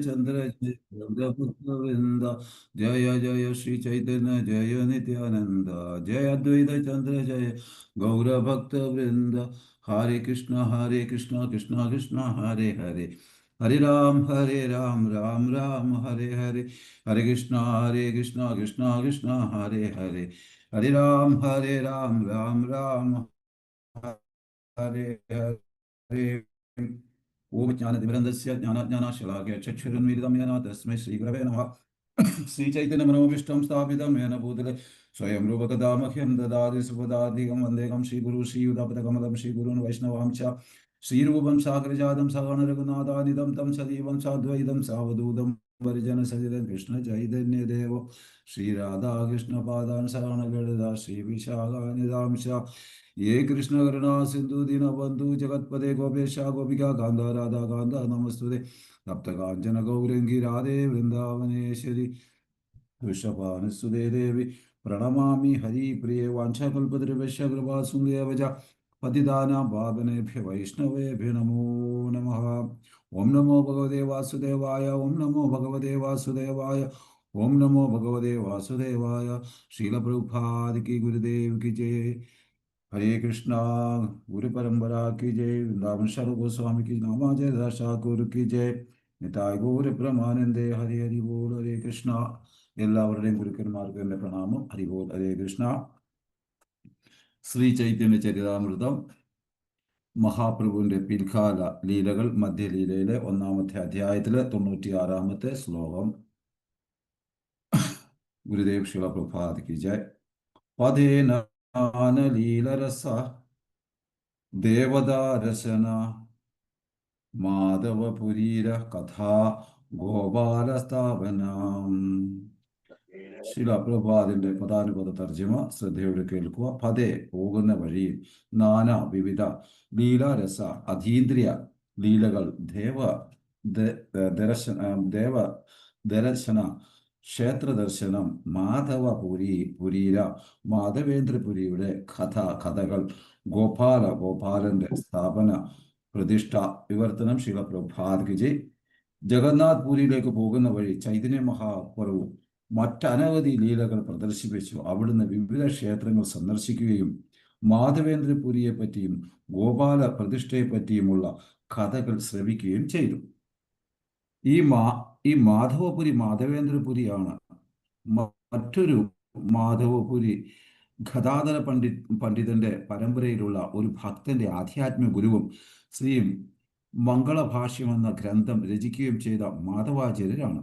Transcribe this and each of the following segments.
चंद्र जय गंगापुत्र वृंद जय जय श्री चैतन्य जय नित्यानंद जय अद्वैत चंद्र जय गौर भक्त वृंद हरे कृष्ण कृष्ण कृष्ण हरे हरे हरे राम राम राम हरे हरे हरे कृष्ण कृष्ण कृष्ण हरे हरे हरे राम राम राम हरे हरे ओम ज्ञानतिमिरन्दस्य ज्ञानाज्ञानाशलाकया चक्षुरुन्मीलितं येन तस्मै श्रीगुरवे नमः श्रीचैतन्यमनोभीष्टं स्थापितं येन भूतले स्वयं रूपकदा मह्यं ददाति सुपदाधिकं वन्देकं श्रीगुरु श्रीयुतापदकमलं श्रीगुरून् वैष्णवां च श्रीरूपं साग्रजातं सगणरघुनाथानितं तं सजीवं साद्वैतं सावधूतं परिजनसहितं कृष्णचैतन्यदेव श्रीराधाकृष्णपादान् शरणगणदा श्रीविशाखानिधां च ये कृष्ण करुणा सिंधु दीनबंधु जगतपदे गोपेश गोपिका कांदा राधा कांदा नमस्तुते तप्त कांचन गौरंगी राधे वृंदावनेश्वरी वृषभानुसुते देवी प्रणमामि हरिप्रिये वाञ्छाकल्पतरुभ्यश्च कृपा सिन्धुभ्यश्च पतितानां पावनेभ्यो वैष्णवेभ्यो नमो नमः ओम नमो भगवते वासुदेवाय ओम नमो भगवते वासुदेवाय ओम नमो भगवते वासुदेवाय श्रील प्रभुपाद की गुरुदेव की जय हरे कृष्णा गुरु परंपरा की जय वृंदावन शरण गोस्वामी की नामाजय दशा गुरु की जय निताय गौर प्रमानंदे हरि हरि बोल हरे कृष्णा എല്ലാവരുടെയും ഗുരുക്കന്മാർക്ക് എൻ്റെ പ്രണാമം ഹരിബോൾ ഹരേ കൃഷ്ണ ശ്രീ ചൈതന്യ ചരിതാമൃതം മഹാപ്രഭുവിന്റെ പിൽക്കാല ലീലകൾ മധ്യലീലയിലെ ഒന്നാമത്തെ അധ്യായത്തിലെ 96-ാമത്തെ ശ്ലോകം ഗുരുദേവ് ശിവ പ്രഭാത് കി ജയ് പദേന ലീലരസ ദേവതാരസന മാധവപുരീര കഥാ ഗോപാലസ്ഥാപനം ശില പ്രഭാതിന്റെ പദാനുപദ തർജ്ജമ ശ്രദ്ധയോടെ കേൾക്കുക പതേ പോകുന്ന വഴിയിൽ നാനാ വിവിധ ലീലാരസ അതീന്ദ്രിയ ലീലകൾ ദേവ ദർശന ക്ഷേത്രദർശനം പുരീര മാധവേന്ദ്രപുരിയുടെ കഥകൾ ഗോപാലന്റെ സ്ഥാപന പ്രതിഷ്ഠ വിവർത്തനം ശില പ്രഭാത് വിജയ് ജഗന്നാഥ് പുരിയിലേക്ക് പോകുന്ന വഴി ചൈതന്യ മഹാപ്രഭു മറ്റനവധി ലീലകൾ പ്രദർശിപ്പിച്ചു. അവിടുന്ന് വിവിധ ക്ഷേത്രങ്ങൾ സന്ദർശിക്കുകയും മാധവേന്ദ്രപുരിയെ പറ്റിയും ഗോപാല പ്രതിഷ്ഠയെ പറ്റിയുമുള്ള കഥകൾ ശ്രവിക്കുകയും ചെയ്തു. ഈ മാധവപുരി മാധവേന്ദ്രപുരിയാണ്. മറ്റൊരു മാധവപുരി ഗദാധര പണ്ഡിതന്റെ പരമ്പരയിലുള്ള ഒരു ഭക്തന്റെ ആധ്യാത്മിക ഗുരുവും ശ്രീ മംഗളഭാഷ്യം എന്ന ഗ്രന്ഥം രചിക്കുകയും ചെയ്ത മാധവാചാര്യരാണ്.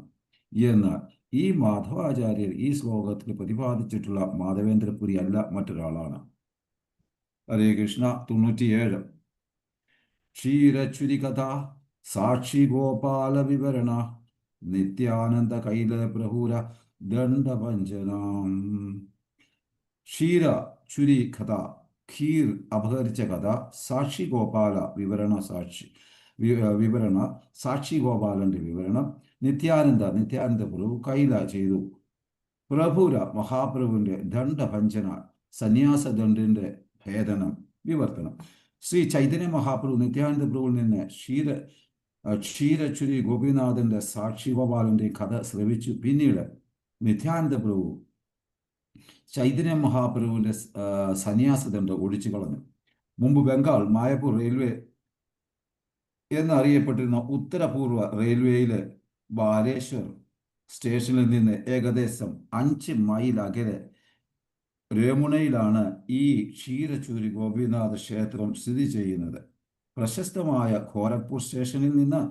എന്നാൽ ഈ മാധവാചാര്യർ ഈ ശ്ലോകത്തിൽ പ്രതിപാദിച്ചിട്ടുള്ള മാധവേന്ദ്രപുരി അല്ല, മറ്റൊരാളാണ്. ഹരേ കൃഷ്ണ 97 ക്ഷീരച്യുരി കഥ സാക്ഷി ഗോപാല വിവരണ നിത്യാനന്ദ കൈല പ്രഹുര ദണ്ഡഭഞ്ജനം. ക്ഷീര ചുരി കഥ ഖീർ അപഹരിച്ച കഥ സാക്ഷി ഗോപാല വിവരണ സാക്ഷി ഗോപാലന്റെ വിവരണം നിത്യാനന്ദ പ്രഭു കൈല ചെയ്തു. പ്രഭുര മഹാപ്രഭുവിന്റെ ദണ്ഡഭഞ്ജന സന്യാസദണ്ഡിന്റെ ഭേദനം വിവർത്തനം. ശ്രീ ചൈതന്യ മഹാപ്രഭു നിത്യാനന്ദ പ്രഭുവിൽ നിന്ന് ക്ഷീരച്ചുരി ഗോപിനാഥന്റെ സാക്ഷി ഗോപാലന്റെ കഥ ശ്രവിച്ചു. പിന്നീട് നിത്യാനന്ദ പ്രഭു ചൈതന്യ മഹാപ്രഭുവിന്റെ സന്യാസദണ്ഡ് ഒഴിച്ചു കളഞ്ഞു. മുമ്പ് ബംഗാൾ മായപ്പൂർ റെയിൽവേ എന്നറിയപ്പെട്ടിരുന്ന ഉത്തരപൂർവ റെയിൽവേയിലെ ബാലേശ്വർ സ്റ്റേഷനിൽ നിന്ന് ഏകദേശം 5 മൈൽ അകലെ രേമുണയിലാണ് ഈ ക്ഷീരചൂരി ഗോപിനാഥ ക്ഷേത്രം സ്ഥിതി ചെയ്യുന്നത്. പ്രശസ്തമായ ഖോരഗ്പൂർ സ്റ്റേഷനിൽ നിന്ന്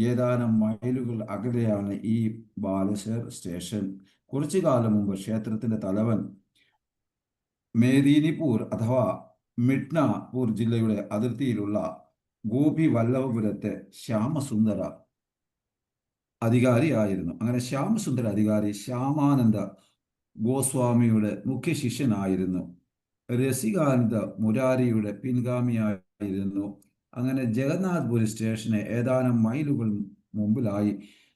ഏതാനും മൈലുകൾ അകലെയാണ് ഈ ബാലേശ്വർ സ്റ്റേഷൻ. കുറച്ചു കാലം മുമ്പ് ക്ഷേത്രത്തിന്റെ തലവൻ മേദിനിപൂർ അഥവാ മിഡ്നാപൂർ ജില്ലയുടെ അതിർത്തിയിലുള്ള ഗോപി വല്ലഭപുരത്തെ ശ്യാമസുന്ദര അധികാരിയായിരുന്നു. അങ്ങനെ ശ്യാമസുന്ദര അധികാരി ശ്യാമാനന്ദ ഗോസ്വാമിയുടെ മുഖ്യ ശിഷ്യനായിരുന്നു. രസികാനന്ദ മുരാരിയുടെ പിൻഗാമിയായിരുന്നു. അങ്ങനെ ജഗന്നാഥ്പുരി സ്റ്റേഷന് ഏതാനും മൈലുകൾ മുമ്പിലായി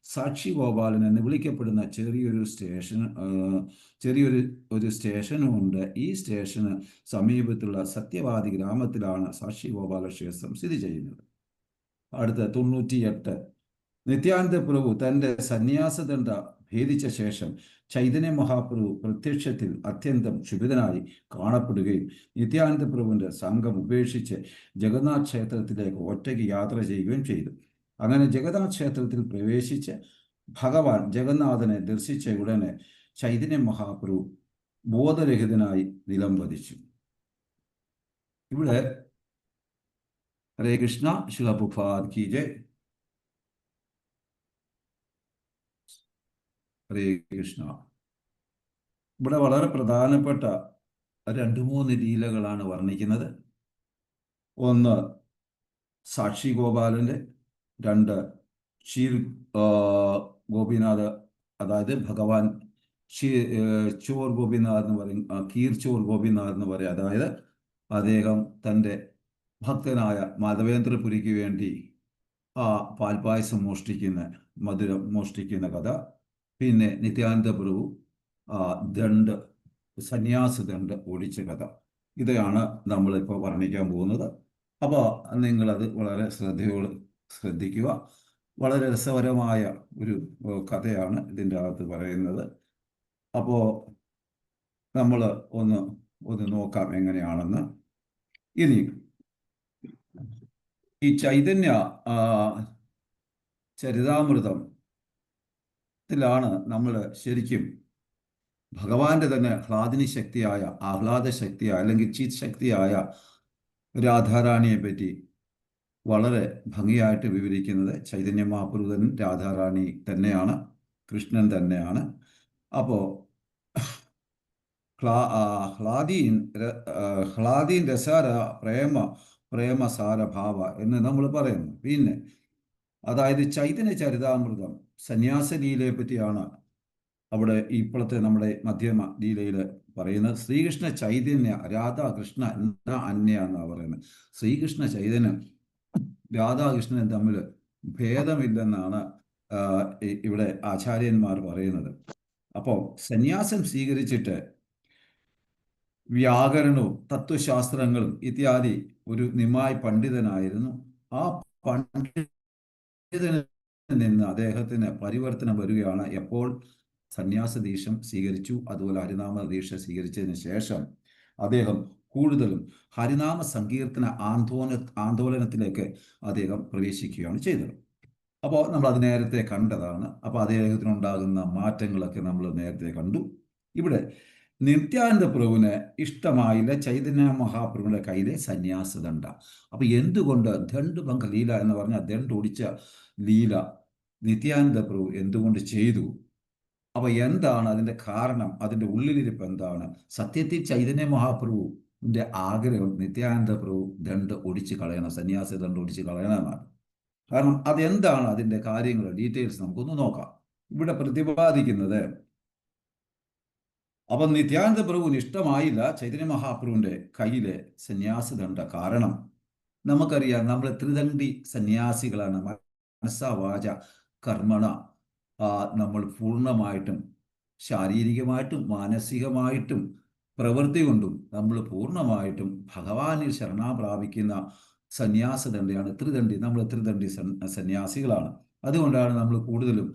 സാക്ഷി ഗോപാലൻ എന്ന് വിളിക്കപ്പെടുന്ന ചെറിയൊരു സ്റ്റേഷനുമുണ്ട്. ഈ സ്റ്റേഷന് സമീപത്തുള്ള സത്യവാദി ഗ്രാമത്തിലാണ് സാക്ഷി ഗോപാല ക്ഷേത്രം സ്ഥിതി ചെയ്യുന്നത്. അടുത്ത 98 നിത്യാനന്ദ പ്രഭു തന്റെ സന്യാസദണ്ഡ ഭേദിച്ച ശേഷം ചൈതന്യ മഹാപ്രഭു പ്രത്യക്ഷത്തിൽ അത്യന്തം ക്ഷുഭിതനായി കാണപ്പെടുകയും നിത്യാനന്ദ പ്രഭുവിന്റെ സംഘം ഉപേക്ഷിച്ച് ജഗന്നാഥ് ക്ഷേത്രത്തിലേക്ക് ഒറ്റയ്ക്ക് യാത്ര ചെയ്യുകയും ചെയ്തു. അങ്ങനെ ജഗന്നാഥ് ക്ഷേത്രത്തിൽ പ്രവേശിച്ച് ഭഗവാൻ ജഗന്നാഥനെ ദർശിച്ച ഉടനെ ചൈതന്യ മഹാപ്രഭു ബോധരഹിതനായി നിലംപതിച്ചു. ഇവിടെ ഹരേ കൃഷ്ണ, ശില പ്രഭുപാദ് കി ജയ്. ഹരേ കൃഷ്ണ. ഇവിടെ വളരെ പ്രധാനപ്പെട്ട 2-3 ലീലകളാണ് വർണ്ണിക്കുന്നത്. ഒന്ന് സാക്ഷി ഗോപാലന്റെ, 2 ക്ഷീർ ഗോപിനാഥ്, അതായത് ഭഗവാൻ ചോർ ഗോപിനാഥ് എന്ന് പറയും, കീർ ചോർ ഗോപിനാഥ് എന്ന് പറയും. അതായത് അദ്ദേഹം തൻ്റെ ഭക്തനായ മാധവേന്ദ്രപുരിക്ക് വേണ്ടി ആ പാൽപായസം മധുരം മോഷ്ടിക്കുന്ന കഥ. പിന്നെ നിത്യാനന്ദ പ്രഭു ദണ്ഡ് സന്യാസ ദണ്ഡ് ഓടിച്ച കഥ. ഇതാണ് നമ്മളിപ്പോൾ വർണ്ണിക്കാൻ പോകുന്നത്. അപ്പോൾ നിങ്ങളത് വളരെ ശ്രദ്ധയോടെ ശ്രദ്ധിക്കുക. വളരെ രസകരമായ ഒരു കഥയാണ് ഇതിൻ്റെ അകത്ത് പറയുന്നത്. അപ്പോൾ നമ്മൾ ഒന്ന് നോക്കാം എങ്ങനെയാണെന്ന്. ഇനി ഈ ചൈതന്യ ചരിതാമൃതത്തിലാണ് നമ്മൾ ശരിക്കും ഭഗവാന്റെ തന്നെ ആഹ്ലാദ ശക്തിയായ അല്ലെങ്കിൽ ചിത് ശക്തിയായ രാധാറാണിയെ പറ്റി വളരെ ഭംഗിയായിട്ട് വിവരിക്കുന്നത്. ചൈതന്യ മഹാപ്രഭു രാധാറാണി തന്നെയാണ്, കൃഷ്ണൻ തന്നെയാണ്. അപ്പോൾ ഹ്ലാദീൻ രസാര പ്രേമസാര ഭാവ എന്ന് നമ്മൾ പറയുന്നു. പിന്നെ അതായത് ചൈതന്യ ചരിതാമൃതം സന്യാസലീലയെ പറ്റിയാണ് അവിടെ ഇപ്പോഴത്തെ നമ്മുടെ മധ്യമ ലീലയിൽ പറയുന്നത്. ശ്രീകൃഷ്ണ ചൈതന്യ രാധാകൃഷ്ണ അന്യ എന്നാണ് പറയുന്നത്. ശ്രീകൃഷ്ണ ചൈതന്യം രാധാകൃഷ്ണൻ തമ്മിൽ ഭേദമില്ലെന്നാണ് ഇവിടെ ആചാര്യന്മാർ പറയുന്നത്. അപ്പോൾ സന്യാസം സ്വീകരിച്ചിട്ട് വ്യാകരണവും തത്വശാസ്ത്രങ്ങളും ഇത്യാദി ഒരു നിമായി പണ്ഡിതനായിരുന്നു. ആ പണ്ഡിതനിൽ നിന്ന് അദ്ദേഹത്തിന് പരിവർത്തനം വരികയാണ് എപ്പോൾ സന്യാസ ദീക്ഷം സ്വീകരിച്ചു. അതുപോലെ ഹരിനാമ ദീക്ഷ സ്വീകരിച്ചതിന് ശേഷം അദ്ദേഹം കൂടുതലും ഹരിനാമ സങ്കീർത്തന ആന്തോലനത്തിലേക്ക് അദ്ദേഹം പ്രവേശിക്കുകയാണ് ചെയ്തത്. അപ്പോൾ നമ്മൾ അത് നേരത്തെ കണ്ടതാണ്. അപ്പോൾ അദ്ദേഹത്തിനുണ്ടാകുന്ന മാറ്റങ്ങളൊക്കെ നമ്മൾ നേരത്തെ കണ്ടു. ഇവിടെ നിത്യാനന്ദ പ്രഭുവിന് ഇഷ്ടമായില്ല ചൈതന്യ മഹാപ്രഭുവിന്റെ കയ്യിലെ സന്യാസദണ്ഡ. അപ്പൊ എന്തുകൊണ്ട് ദണ്ഡ് ഭംഗ ലീല എന്ന് പറഞ്ഞാൽ ദണ്ഡ് ഒടിച്ച ലീല നിത്യാനന്ദ പ്രഭു എന്തുകൊണ്ട് ചെയ്തു? അപ്പൊ എന്താണ് അതിന്റെ കാരണം? അതിന്റെ ഉള്ളിലിരിപ്പ് എന്താണ്? സത്യത്തിൽ ചൈതന്യ മഹാപ്രഭുവിന്റെ ആഗ്രഹം നിത്യാനന്ദ പ്രഭു ദണ്ഡ് ഒടിച്ച് കളയണം, സന്യാസ ദണ്ഡ് ഒടിച്ച് കളയണമെന്നാണ്. കാരണം അതെന്താണ് അതിന്റെ കാര്യങ്ങൾ, ഡീറ്റെയിൽസ് നമുക്കൊന്ന് നോക്കാം. ഇവിടെ പ്രതിപാദിക്കുന്നത്, അപ്പം നിത്യാനന്ദ പ്രഭുവിന് ഇഷ്ടമായില്ല ചൈതന്യ മഹാപ്രഭുവിന്റെ കയ്യിലെ സന്യാസദണ്ഡ. കാരണം നമുക്കറിയാം, നമ്മൾ ത്രിദണ്ഡി സന്യാസികളാണ്. മനസ്സാ വാച കർമ്മണ നമ്മൾ പൂർണ്ണമായിട്ടും ശാരീരികമായിട്ടും മാനസികമായിട്ടും പ്രവൃത്തി കൊണ്ടും നമ്മൾ പൂർണ്ണമായിട്ടും ഭഗവാനിൽ ശരണ പ്രാപിക്കുന്ന സന്യാസദണ്ഡയാണ് ത്രിദണ്ഡി. നമ്മൾ ത്രിദണ്ഡി സന്യാസികളാണ്. അതുകൊണ്ടാണ് നമ്മൾ കൂടുതലും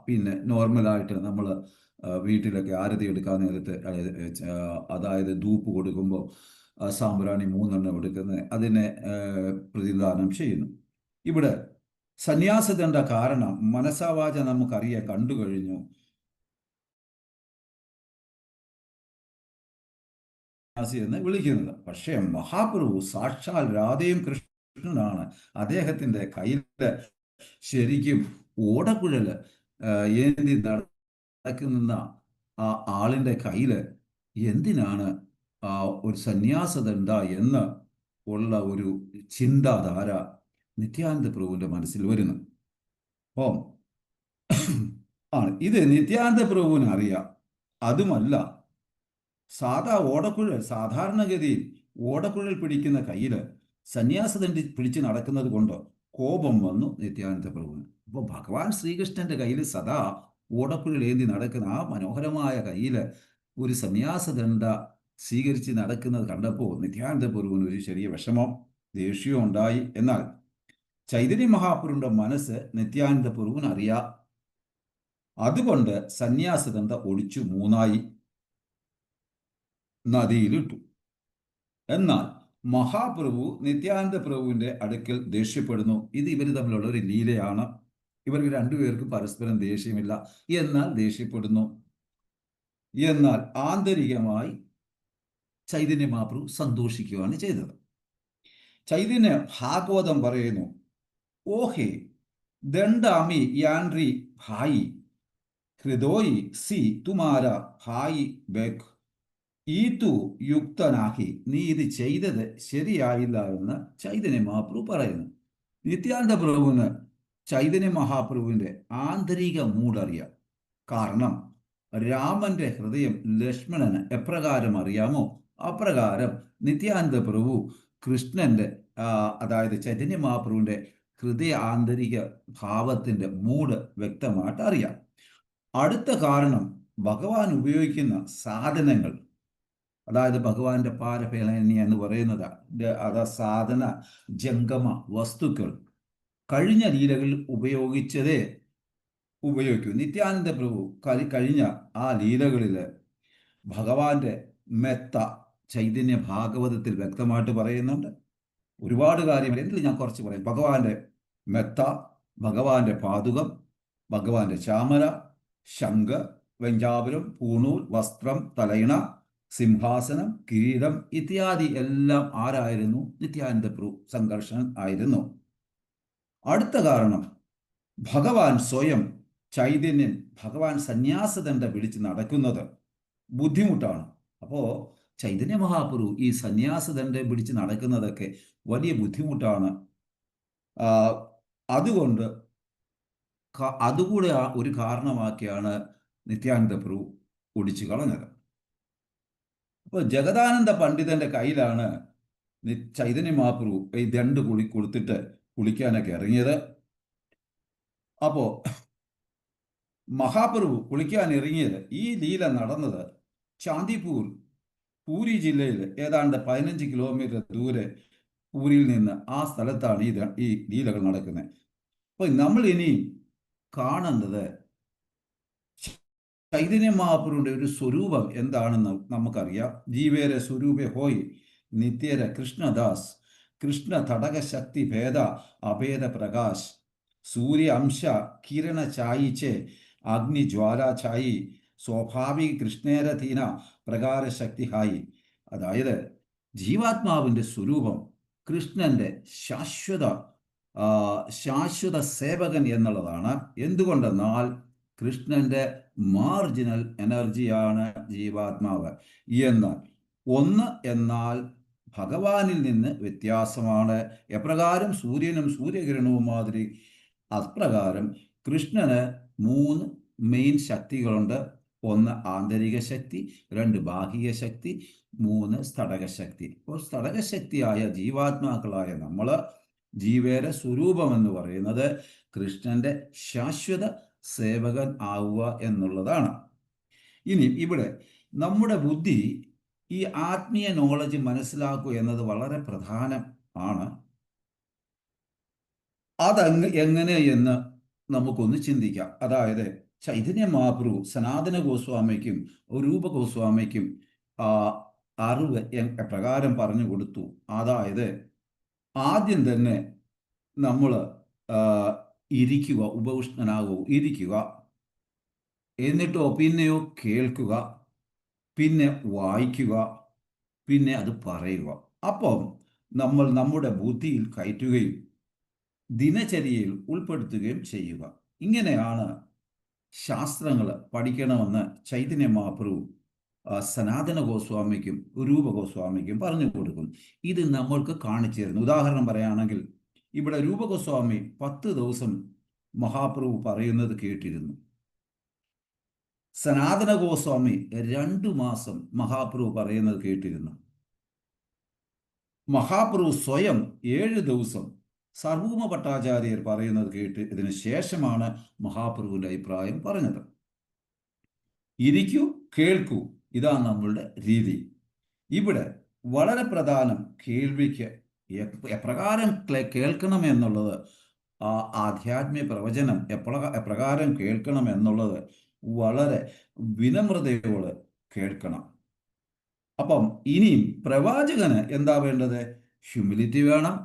പിന്നെ നോർമലായിട്ട് നമ്മൾ വീട്ടിലൊക്കെ ആരതി എടുക്കാൻ നേരത്ത്, അതായത് ധൂപ്പ് കൊടുക്കുമ്പോൾ സാമ്പ്രാണി 3 എണ്ണം എടുക്കുന്നത്, അതിനെ പ്രതിദാനം ചെയ്യുന്നു. ഇവിടെ സന്യാസദണ്ഡ കാരണം മനസാവാച നമുക്കറിയാൻ കണ്ടു കഴിഞ്ഞു. എന്ന് വിളിക്കുന്നത്. പക്ഷേ മഹാപ്രഭു സാക്ഷാൽ രാധയും കൃഷ്ണനാണ്. അദ്ദേഹത്തിന്റെ കയ്യിൽ ശരിക്കും ഓടക്കുഴല് ഏന്തി നടക്കുന്ന ആ ആളിന്റെ കയ്യില് എന്തിനാണ് ഒരു സന്യാസദണ്ഡ എന്ന് ഉള്ള ഒരു ചിന്താധാര നിത്യാനന്ദ പ്രഭുവിന്റെ മനസ്സിൽ വരുന്നു. അപ്പം ഇത് നിത്യാനന്ദ പ്രഭുവിന് അറിയാം. അതുമല്ല, സാധാരണഗതിയിൽ ഓടക്കുഴൽ പിടിക്കുന്ന കയ്യില് സന്യാസദണ്ഡി പിടിച്ച് നടക്കുന്നത് കൊണ്ട് കോപം വന്നു നിത്യാനന്ദ പ്രഭുവിന്. അപ്പോൾ ഭഗവാൻ ശ്രീകൃഷ്ണന്റെ കയ്യിൽ സദാ ഓടക്കുഴൽ ഏന്തി നടക്കുന്ന ആ മനോഹരമായ കയ്യില് ഒരു സന്യാസദണ്ഡ സ്വീകരിച്ച് നടക്കുന്നത് കണ്ടപ്പോൾ നിത്യാനന്ദ പ്രഭുവിന് ഒരു ചെറിയ വിഷമം, ദേഷ്യവും ഉണ്ടായി. എന്നാൽ ചൈതന്യ മഹാപ്രഭുവിന്റെ മനസ്സ് നിത്യാനന്ദ പ്രഭുവിന് അറിയാം. അതുകൊണ്ട് സന്യാസദണ്ഡ ഒടിച്ചു മൂന്നായി നദിയിലിട്ടു. എന്നാൽ മഹാപ്രഭു നിത്യാനന്ദ പ്രഭുവിന്റെ അടുക്കൽ ദേഷ്യപ്പെടുന്നു. ഇത് ഇവർ തമ്മിലുള്ള ഒരു ലീലയാണ്. ഇവർക്ക് രണ്ടുപേർക്കും പരസ്പരം ദേഷ്യമില്ല, എന്നാൽ ദേഷ്യപ്പെടുന്നു. എന്നാൽ ആന്തരികമായി ചൈതന്യ മഹാപ്രഭു സന്തോഷിക്കുകയാണ് ചെയ്തത്. ചൈതന്യ ഭാഗവതം പറയുന്നു, ഓഹേ ദണ്ഡാമി യാൻറി ഭായി ഹൃദോയി സി തുമാര ഭായി ബേഖ് ഈ തു യുക്തനാഹി. നീ ഇത് ചെയ്തത് ശരിയായില്ല എന്ന് ചൈതന്യ മഹാപ്രഭു പറയുന്നു. നിത്യാനന്ദ പ്രഭുവിന് ചൈതന്യ മഹാപ്രഭുവിന്റെ ആന്തരിക മൂടറിയാം. കാരണം രാമന്റെ ഹൃദയം ലക്ഷ്മണന് എപ്രകാരം അറിയാമോ അപ്രകാരം നിത്യാനന്ദ പ്രഭു കൃഷ്ണന്റെ അതായത് ചൈതന്യ മഹാപ്രഭുവിന്റെ ഹൃദയ ആന്തരിക ഭാവത്തിന്റെ മൂഡ് വ്യക്തമായിട്ട് അറിയാം. അടുത്ത കാരണം ഭഗവാൻ ഉപയോഗിക്കുന്ന സാധനങ്ങൾ, അതായത് ഭഗവാന്റെ പാരഫേലനി എന്ന് പറയുന്നത് അത് സാധന ജംഗമ വസ്തുക്കൾ കഴിഞ്ഞ ലീലകളിൽ ഉപയോഗിക്കൂ. നിത്യാനന്ദ പ്രഭു കഴിഞ്ഞ ആ ലീലകളിൽ ഭഗവാന്റെ മെത്ത ചൈതന്യ ഭാഗവതത്തിൽ വ്യക്തമായിട്ട് പറയുന്നുണ്ട്. ഒരുപാട് കാര്യങ്ങൾ, എന്തിൽ ഞാൻ കുറച്ച് പറയും. ഭഗവാന്റെ മെത്ത, ഭഗവാന്റെ പാതുകം, ഭഗവാന്റെ ചാമര, ശംഖ്, വെഞ്ചാപുരം, പൂണൂൽ, വസ്ത്രം, തലയിണ, സിംഹാസനം, കിരീടം ഇത്യാദി എല്ലാം ആരായിരുന്നു? നിത്യാനന്ദ പ്രഭു സംഘർഷൻ ആയിരുന്നു. അടുത്ത കാരണം ഭഗവാൻ സ്വയം ചൈതന്യൻ ഭഗവാൻ സന്യാസദണ്ഡ പിടിച്ച് നടക്കുന്നത് ബുദ്ധിമുട്ടാണ്. അപ്പോൾ ചൈതന്യ മഹാപ്രഭു ഈ സന്യാസദണ്ഡ പിടിച്ച് നടക്കുന്നതൊക്കെ വലിയ ബുദ്ധിമുട്ടാണ്. അതുകൊണ്ട് അതുകൂടെ ഒരു കാരണമാക്കിയാണ് നിത്യാനന്ദ പ്രഭു ഒടിച്ചു കളഞ്ഞത്. അപ്പോൾ ജഗദാനന്ദ പണ്ഡിതന്റെ കയ്യിലാണ് ചൈതന്യ മഹാപ്രഭു ഈ ദണ്ട് കൊടുത്തിട്ട് കുളിക്കാനൊക്കെ ഇറങ്ങിയത്. അപ്പോ മഹാപ്രഭു കുളിക്കാൻ ഇറങ്ങിയത്, ഈ ലീല നടന്നത് ചാന്ദിപൂർ പൂരി ജില്ലയിൽ ഏതാണ്ട് 15 കിലോമീറ്റർ ദൂരെ പൂരിയിൽ നിന്ന് ആ സ്ഥലത്താണ് ഈ ലീലകൾ നടക്കുന്നത്. അപ്പൊ നമ്മൾ ഇനി കാണുന്നത് ചൈതന്യ മഹാപ്രഭുവിന്റെ ഒരു സ്വരൂപം എന്താണെന്ന് നമുക്കറിയാം. ജീവേര സ്വരൂപേ ഹോയ് നിത്യേര കൃഷ്ണദാസ് കൃഷ്ണ തടക ശക്തി ഭേദ അഭേദ പ്രകാശ് സൂര്യ അംശ കിരണ ചായിച്ചേ അഗ്നി ജ്വാല ചായി സ്വാഭാവിക കൃഷ്ണേരധീന പ്രകാരശക്തി ഹായി. അതായത് ജീവാത്മാവിന്റെ സ്വരൂപം കൃഷ്ണന്റെ ശാശ്വത സേവകൻ എന്നുള്ളതാണ്. എന്തുകൊണ്ടെന്നാൽ കൃഷ്ണന്റെ മാർജിനൽ എനർജിയാണ് ജീവാത്മാവ്. എന്നാൽ ഭഗവാനിൽ നിന്ന് വ്യത്യാസമാണ്. എപ്രകാരം സൂര്യനും സൂര്യകിരണവും മാതിരി അപ്രകാരം കൃഷ്ണന് 3 മെയിൻ ശക്തികളുണ്ട്. 1 ആന്തരിക ശക്തി, 2 ബാഹ്യ ശക്തി, 3 സ്ഥടക ശക്തി. അപ്പോൾ സ്ഥടക ശക്തിയായ ജീവാത്മാക്കളായ നമ്മൾ ജീവേര സ്വരൂപം എന്ന് പറയുന്നത് കൃഷ്ണന്റെ ശാശ്വത സേവകൻ ആവുക എന്നുള്ളതാണ്. ഇനി ഇവിടെ നമ്മുടെ ബുദ്ധി ഈ ആത്മീയ നോളജ് മനസ്സിലാക്കുക എന്നത് വളരെ പ്രധാനം ആണ്. എങ്ങനെ എന്ന് നമുക്കൊന്ന് ചിന്തിക്കാം. അതായത് ചൈതന്യ മഹാപ്രഭു സനാതന ഗോസ്വാമിക്കും രൂപ ഗോസ്വാമിക്കും അറിവ് പ്രകാരം പറഞ്ഞു കൊടുത്തു. അതായത് ആദ്യം തന്നെ നമ്മൾ ഇരിക്കുക, ഉപവിഷ്ടനാകൂ, ഇരിക്കുക. എന്നിട്ടോ പിന്നെയോ കേൾക്കുക, പിന്നെ വായിക്കുക, പിന്നെ അത് പറയുക. അപ്പം നമ്മൾ നമ്മുടെ ബുദ്ധിയിൽ കയറ്റുകയും ദിനചര്യയിൽ ഉൾപ്പെടുത്തുകയും ചെയ്യുക. ഇങ്ങനെയാണ് ശാസ്ത്രങ്ങൾ പഠിക്കണമെന്ന് ചൈതന്യ മഹാപ്രഭു സനാതന ഗോസ്വാമിക്കും രൂപ ഗോസ്വാമിക്കും പറഞ്ഞു കൊടുക്കും. ഇത് നമ്മൾക്ക് കാണിച്ചു തരുന്നു. ഉദാഹരണം പറയുകയാണെങ്കിൽ ഇവിടെ രൂപ ഗോസ്വാമി 10 ദിവസം മഹാപ്രഭു പറയുന്നത് കേട്ടിരുന്നു. സനാതന ഗോസ്വാമി 2 മാസം മഹാപ്രഭു പറയുന്നത് കേട്ടിരുന്നു. മഹാപ്രഭു സ്വയം 7 ദിവസം സർവൂമ ഭട്ടാചാര്യർ പറയുന്നത് കേട്ട് ഇതിന് ശേഷമാണ് മഹാപ്രഭുവിന്റെ അഭിപ്രായം പറഞ്ഞത്. ഇരിക്കൂ, കേൾക്കൂ, ഇതാണ് നമ്മളുടെ രീതി. ഇവിടെ വളരെ പ്രധാനം കേൾവിക്ക് എപ്രകാരം കേൾക്കണം എന്നുള്ളത് ആ ആധ്യാത്മിക പ്രവചനം എപ്രകാരം കേൾക്കണം എന്നുള്ളത് വളരെ വിനമ്രതയോടെ കേൾക്കണം. അപ്പം ഇനിയും പ്രവാചകന് എന്താ വേണ്ടത്? ഹ്യൂമിലിറ്റി വേണം.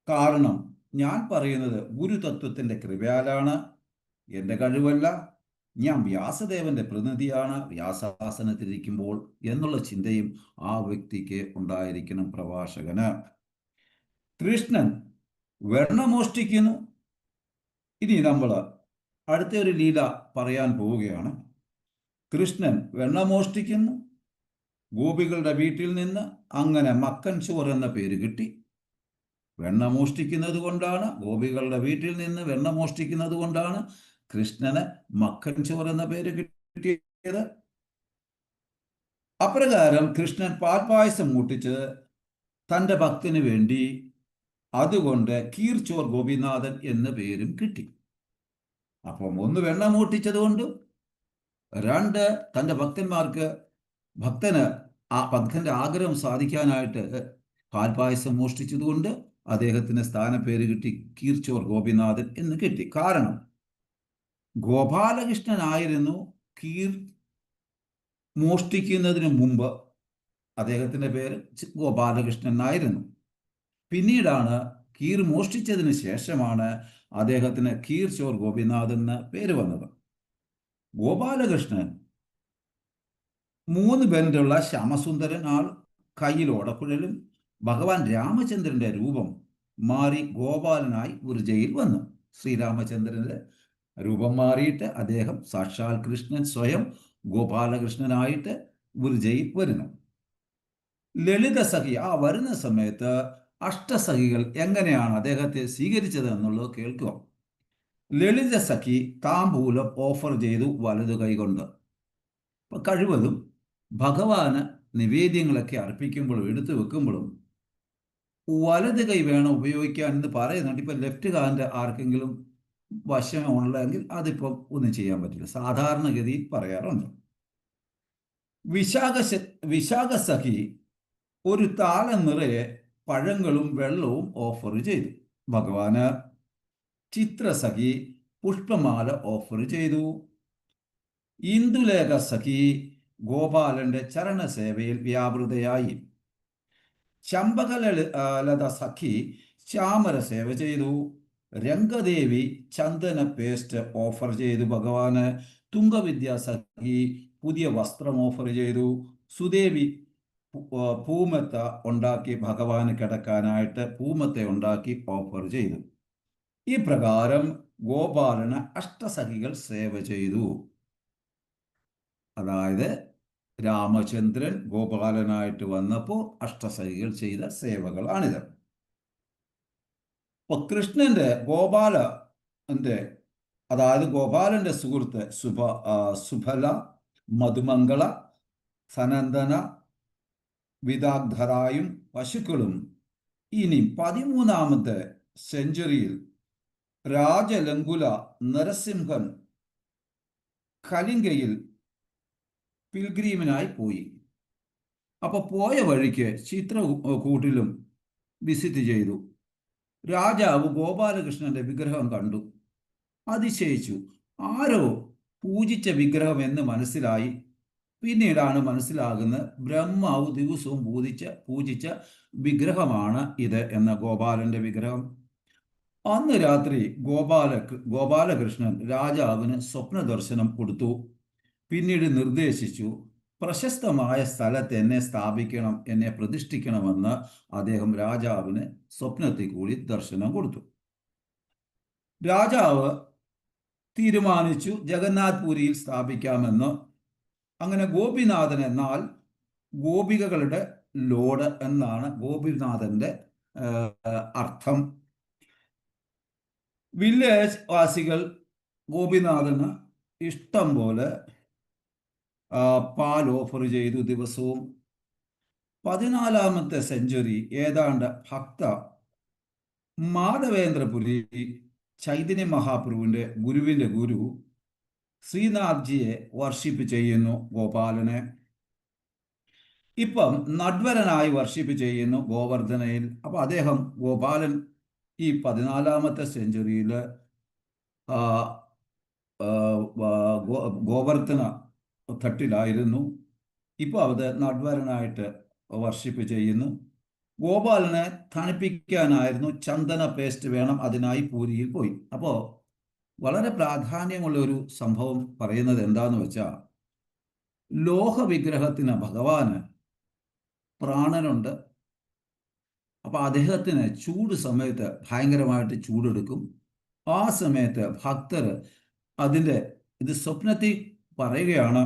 കാരണം ഞാൻ പറയുന്നത് ഗുരുതത്വത്തിന്റെ കൃപയാലാണ്, എൻ്റെ കഴിവല്ല. ഞാൻ വ്യാസദേവന്റെ പ്രതിനിധിയാണ് വ്യാസാസനത്തിരിക്കുമ്പോൾ എന്നുള്ള ചിന്തയും ആ വ്യക്തിക്ക് ഉണ്ടായിരിക്കണം പ്രഭാഷകന്. കൃഷ്ണൻ വെണ്ണ മോഷ്ടിക്കുന്നു. ഇനി നമ്മൾ അടുത്ത ഒരു ലീല പറയാൻ പോവുകയാണ്. കൃഷ്ണൻ വെണ്ണ മോഷ്ടിക്കുന്നു. ഗോപികളുടെ വീട്ടിൽ നിന്ന് അങ്ങനെ മക്കൻ ചോർ എന്ന പേര് കിട്ടി. വെണ്ണ മോഷ്ടിക്കുന്നത് കൊണ്ടാണ്, ഗോപികളുടെ വീട്ടിൽ നിന്ന് വെണ്ണ മോഷ്ടിക്കുന്നത് കൊണ്ടാണ് കൃഷ്ണന് മക്കൻ ചോർ എന്ന പേര് കിട്ടിയത്. അപ്രകാരം കൃഷ്ണൻ പാൽപായസം മുട്ടിച്ച് തൻ്റെ ഭക്തന് വേണ്ടി, അതുകൊണ്ട് കീർച്ചോർ ഗോപിനാഥൻ എന്ന പേരും കിട്ടി. അപ്പം ഒന്ന് വെണ്ണ മൂട്ടിച്ചത് കൊണ്ടും, രണ്ട് തൻ്റെ ഭക്തന് ആ ഭക്തന്റെ ആഗ്രഹം സാധിക്കാനായിട്ട് പാൽപായസം മോഷ്ടിച്ചതുകൊണ്ട് അദ്ദേഹത്തിന് സ്ഥാനപ്പേര് കിട്ടി, കീർച്ചോർ ഗോപിനാഥൻ എന്ന് കിട്ടി. കാരണം ഗോപാലകൃഷ്ണനായിരുന്നു കീർ മോഷ്ടിക്കുന്നതിന് മുമ്പ് അദ്ദേഹത്തിന്റെ പേര് ഗോപാലകൃഷ്ണൻ ആയിരുന്നു. പിന്നീടാണ് കീർ മോഷ്ടിച്ചതിന് ശേഷമാണ് അദ്ദേഹത്തിന് കീർച്ചോർ ഗോപിനാഥൻ എന്ന് പേര് വന്നത്. ഗോപാലകൃഷ്ണൻ 3 ബെൻഡുള്ള ശ്യാമസുന്ദരൻ ആൾ, കയ്യിൽ ഓടക്കുഴലും, ഭഗവാൻ രാമചന്ദ്രന്റെ രൂപം മാറി ഗോപാലനായി ഉർജയിൽ വന്നു. ശ്രീരാമചന്ദ്രന്റെ രൂപം മാറിയിട്ട് അദ്ദേഹം സാക്ഷാൽ കൃഷ്ണൻ സ്വയം ഗോപാലകൃഷ്ണനായിട്ട് ഉർജയിൽ വരുന്നു. ലളിത സഖി ആ വരുന്ന സമയത്ത് അഷ്ടസഖികൾ എങ്ങനെയാണ് അദ്ദേഹത്തെ സ്വീകരിച്ചത് എന്നുള്ളത് കേൾക്കുക. ലളിത സഖി താമ്പൂലം ഓഫർ ചെയ്തു വലതു കൈകൊണ്ട്. കഴിവതും ഭഗവാന് നിവേദ്യങ്ങളൊക്കെ അർപ്പിക്കുമ്പോഴും എടുത്തു വെക്കുമ്പോഴും വലത് കൈ വേണം ഉപയോഗിക്കാൻ എന്ന് പറയുന്നുണ്ട്. ഇപ്പം ലെഫ്റ്റ് ഹാൻഡ് ആർക്കെങ്കിലും വശമുള്ളെങ്കിൽ അതിപ്പം ഒന്നും ചെയ്യാൻ പറ്റില്ല, സാധാരണഗതിയിൽ പറയാറുണ്ട്. വിശാഖ സഖി ഒരു താലം നിറയെ പഴങ്ങളും വെള്ളവും ഓഫർ ചെയ്തു. ഭഗവാന് ചിത്രസഖി പുഷ്പമാല ഓഫർ ചെയ്തു. ഇന്ദുലേഖ സഖി ഗോപാലന്റെ ചരണസേവയിൽ വ്യാപൃതയായി. ചമ്പകലത സഖി ചാമര സേവ ചെയ്തു. രംഗദേവി ചന്ദന പേസ്റ്റ് ഓഫർ ചെയ്തു ഭഗവാന്. തുംഗവിദ്യ സഖി പുതിയ വസ്ത്രം ഓഫർ ചെയ്തു. സുദേവി പൂമത്ത ഉണ്ടാക്കി ഭഗവാന് കിടക്കാനായിട്ട് പൂമത്ത ഉണ്ടാക്കി ഓഫർ ചെയ്തു. ഈ പ്രകാരം ഗോപാലന് അഷ്ടസഖികൾ സേവ ചെയ്തു. അതായത് രാമചന്ദ്രൻ ഗോപാലനായിട്ട് വന്നപ്പോൾ അഷ്ടസഖികൾ ചെയ്ത സേവകളാണിത്. അപ്പൊ കൃഷ്ണന്റെ അതായത് ഗോപാലന്റെ സുഹൃത്ത് സുഫല, മധുമംഗള, സനന്ദന, വിദാഗ്ധരായും പശുക്കളും ഇനി 13ാമത്തെ സെഞ്ചുറിയിൽ രാജലങ്കുല നരസിംഹൻ കലിംഗയിൽ പിൽഗ്രീമിനായി പോയി. അപ്പൊ പോയ വഴിക്ക് ചിത്രകൂട്ടിലും വിസിറ്റ് ചെയ്തു. രാജാവ് ഗോപാലകൃഷ്ണന്റെ വിഗ്രഹം കണ്ടു, അതിശയിച്ചു. ആരോ പൂജിച്ച വിഗ്രഹം എന്ന് മനസ്സിലായി. പിന്നീടാണ് മനസ്സിലാകുന്നത് ബ്രഹ്മാവ് ദിവസവും പൂജിച്ച വിഗ്രഹമാണ് ഇത് എന്ന ഗോപാലന്റെ വിഗ്രഹം. അന്ന് രാത്രി ഗോപാലകൃഷ്ണൻ രാജാവിന് സ്വപ്ന ദർശനം കൊടുത്തു. പിന്നീട് നിർദ്ദേശിച്ചു, പ്രശസ്തമായ സ്ഥലത്ത് എന്നെ സ്ഥാപിക്കണം, എന്നെ പ്രതിഷ്ഠിക്കണമെന്ന് അദ്ദേഹം രാജാവിന് സ്വപ്നത്തിൽ കൂടി ദർശനം കൊടുത്തു. രാജാവ് തീരുമാനിച്ചു ജഗന്നാഥ് പുരിയിൽ സ്ഥാപിക്കാമെന്ന്. അങ്ങനെ ഗോപിനാഥൻ എന്നാൽ ഗോപികകളുടെ ലോഡ് എന്നാണ് ഗോപിനാഥന്റെ അർത്ഥം. വില്ലേജ് വാസികൾ ഗോപിനാഥന് ഇഷ്ടം പോലെ പാൽ ഓഫർ ചെയ്തു ദിവസവും. 14ാമത്തെ സെഞ്ചുറി ഏതാണ്ട് ഭക്ത മാധവേന്ദ്രപുരി ചൈതന്യ മഹാപ്രഭുവിന്റെ ഗുരുവിന്റെ ഗുരു ശ്രീനാഥ്ജിയെ വർഷിപ്പ് ചെയ്യുന്നു ഗോപാലനെ. ഇപ്പം നഡ്വരനായി വർഷിപ്പ് ചെയ്യുന്നു ഗോവർദ്ധനയിൽ. അപ്പൊ അദ്ദേഹം ഗോപാലൻ ഈ 14ാമത്തെ സെഞ്ചുറിയിൽ ഗോവർദ്ധന തട്ടിലായിരുന്നു. ഇപ്പോൾ അത് നട്വരനായിട്ട് വർഷിപ്പ് ചെയ്യുന്നു. ഗോപാലനെ തണുപ്പിക്കാനായിരുന്നു ചന്ദന പേസ്റ്റ് വേണം, അതിനായി പൂരിയിൽ പോയി. അപ്പോൾ വളരെ പ്രാധാന്യമുള്ള ഒരു സംഭവം പറയുന്നത് എന്താന്ന് വെച്ചാൽ, ലോഹ വിഗ്രഹത്തിന് ഭഗവാന് പ്രാണനുണ്ട്. അപ്പോൾ അദ്ദേഹത്തിന് ചൂട് സമയത്ത് ഭയങ്കരമായിട്ട് ചൂടെടുക്കും. ആ സമയത്ത് ഭക്തർ അതിൻ്റെ ഇത് സ്വപ്നത്തിൽ പറയുകയാണ്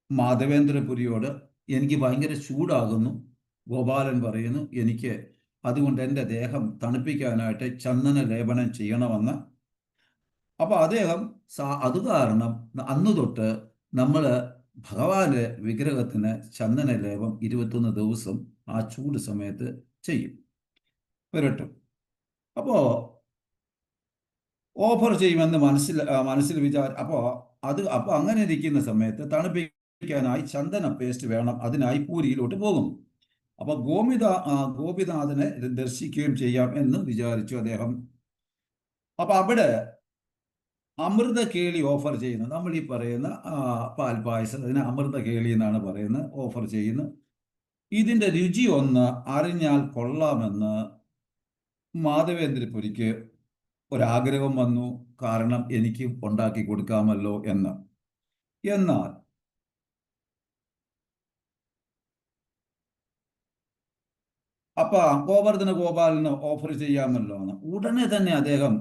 മാധവേന്ദ്രപുരിയോട്, എനിക്ക് ഭയങ്കര ചൂടാകുന്നു. ഗോപാലൻ പറയുന്നു, എനിക്ക് അതുകൊണ്ട് എൻ്റെ ദേഹം തണുപ്പിക്കാനായിട്ട് ചന്ദന ലേപനം ചെയ്യണമെന്ന്. അപ്പോൾ അദ്ദേഹം അത് കാരണം അന്ന് തൊട്ട് നമ്മൾ ഭഗവാന്റെ വിഗ്രഹത്തിന് ചന്ദന ലേപം 21 ദിവസം ആ ചൂട് സമയത്ത് ചെയ്യും, പുരട്ടും. അപ്പോൾ ഓഫർ ചെയ്യുമെന്ന് മനസ്സിൽ അപ്പോൾ അങ്ങനെ ഇരിക്കുന്ന സമയത്ത് തണുപ്പിക്കാനായി ചന്ദന പേസ്റ്റ് വേണം, അതിനായി പൂരിയിലോട്ട് പോകും. അപ്പോൾ ഗോപിനാഥനെ ദർശിക്കുകയും ചെയ്യാം എന്ന് വിചാരിച്ചു അദ്ദേഹം. അപ്പൊ അവിടെ അമൃത കേളി ഓഫർ ചെയ്യുന്നു. നമ്മൾ ഈ പറയുന്ന പാൽപായസം, അതിനെ അമൃത കേളി എന്നാണ് പറയുന്നത്, ഓഫർ ചെയ്യുന്നു. ഇതിന്റെ രുചി ഒന്ന് അറിഞ്ഞാൽ കൊള്ളാമെന്ന് മാധവേന്ദ്രപുരിക്ക് ഒരാഗ്രഹം വന്നു. കാരണം എനിക്ക് ഉണ്ടാക്കി കൊടുക്കാമല്ലോ എന്ന്. എന്നാൽ അപ്പൊ ഗോപാലന് ഓഫർ ചെയ്യാമല്ലോ എന്ന് ഉടനെ തന്നെ അദ്ദേഹം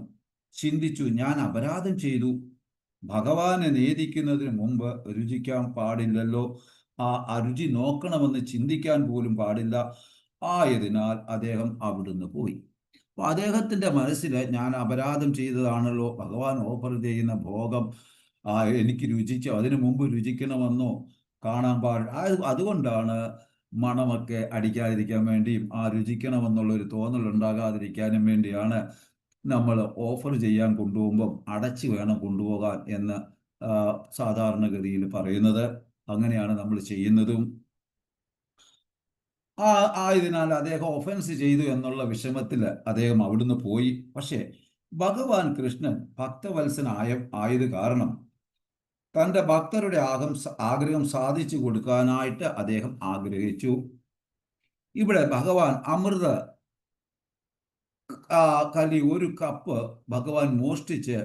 ചിന്തിച്ചു, ഞാൻ അപരാധം ചെയ്തു, ഭഗവാനെ നേദിക്കുന്നതിന് മുമ്പ് രുചിക്കാൻ പാടില്ലല്ലോ, ആ രുചി നോക്കണമെന്ന് ചിന്തിക്കാൻ പോലും പാടില്ല. ആയതിനാൽ അദ്ദേഹം അവിടുന്ന് പോയി. അപ്പൊ അദ്ദേഹത്തിന്റെ മനസ്സിൽ, ഞാൻ അപരാധം ചെയ്തതാണല്ലോ, ഭഗവാൻ ഓഫർ ചെയ്യുന്ന ഭോഗം എനിക്ക് രുചിച്ചോ, അതിനു മുമ്പ് രുചിക്കണമെന്നോ കാണാൻ പാടില്ല. അതുകൊണ്ടാണ് മണമൊക്കെ അടിക്കാതിരിക്കാൻ വേണ്ടിയും ആ രുചിക്കണമെന്നുള്ളൊരു തോന്നൽ ഉണ്ടാകാതിരിക്കാനും വേണ്ടിയാണ് നമ്മൾ ഓഫർ ചെയ്യാൻ കൊണ്ടുപോകുമ്പം അടച്ചു വേണം കൊണ്ടുപോകാൻ എന്ന് സാധാരണഗതിയിൽ പറയുന്നത്. അങ്ങനെയാണ് നമ്മൾ ചെയ്യുന്നതും. ആയതിനാൽ അദ്ദേഹം ഒഫൻസ് ചെയ്തു എന്നുള്ള വിഷമത്തിൽ അദ്ദേഹം അവിടുന്ന് പോയി. പക്ഷേ ഭഗവാൻ കൃഷ്ണൻ ആയത് കാരണം തൻ്റെ ഭക്തരുടെ ആഗ്രഹം സാധിച്ചു കൊടുക്കാനായിട്ട് അദ്ദേഹം ആഗ്രഹിച്ചു. ഇവിടെ ഭഗവാൻ അമൃത കലി ഒരു കപ്പ് ഭഗവാൻ മോഷ്ടിച്ച്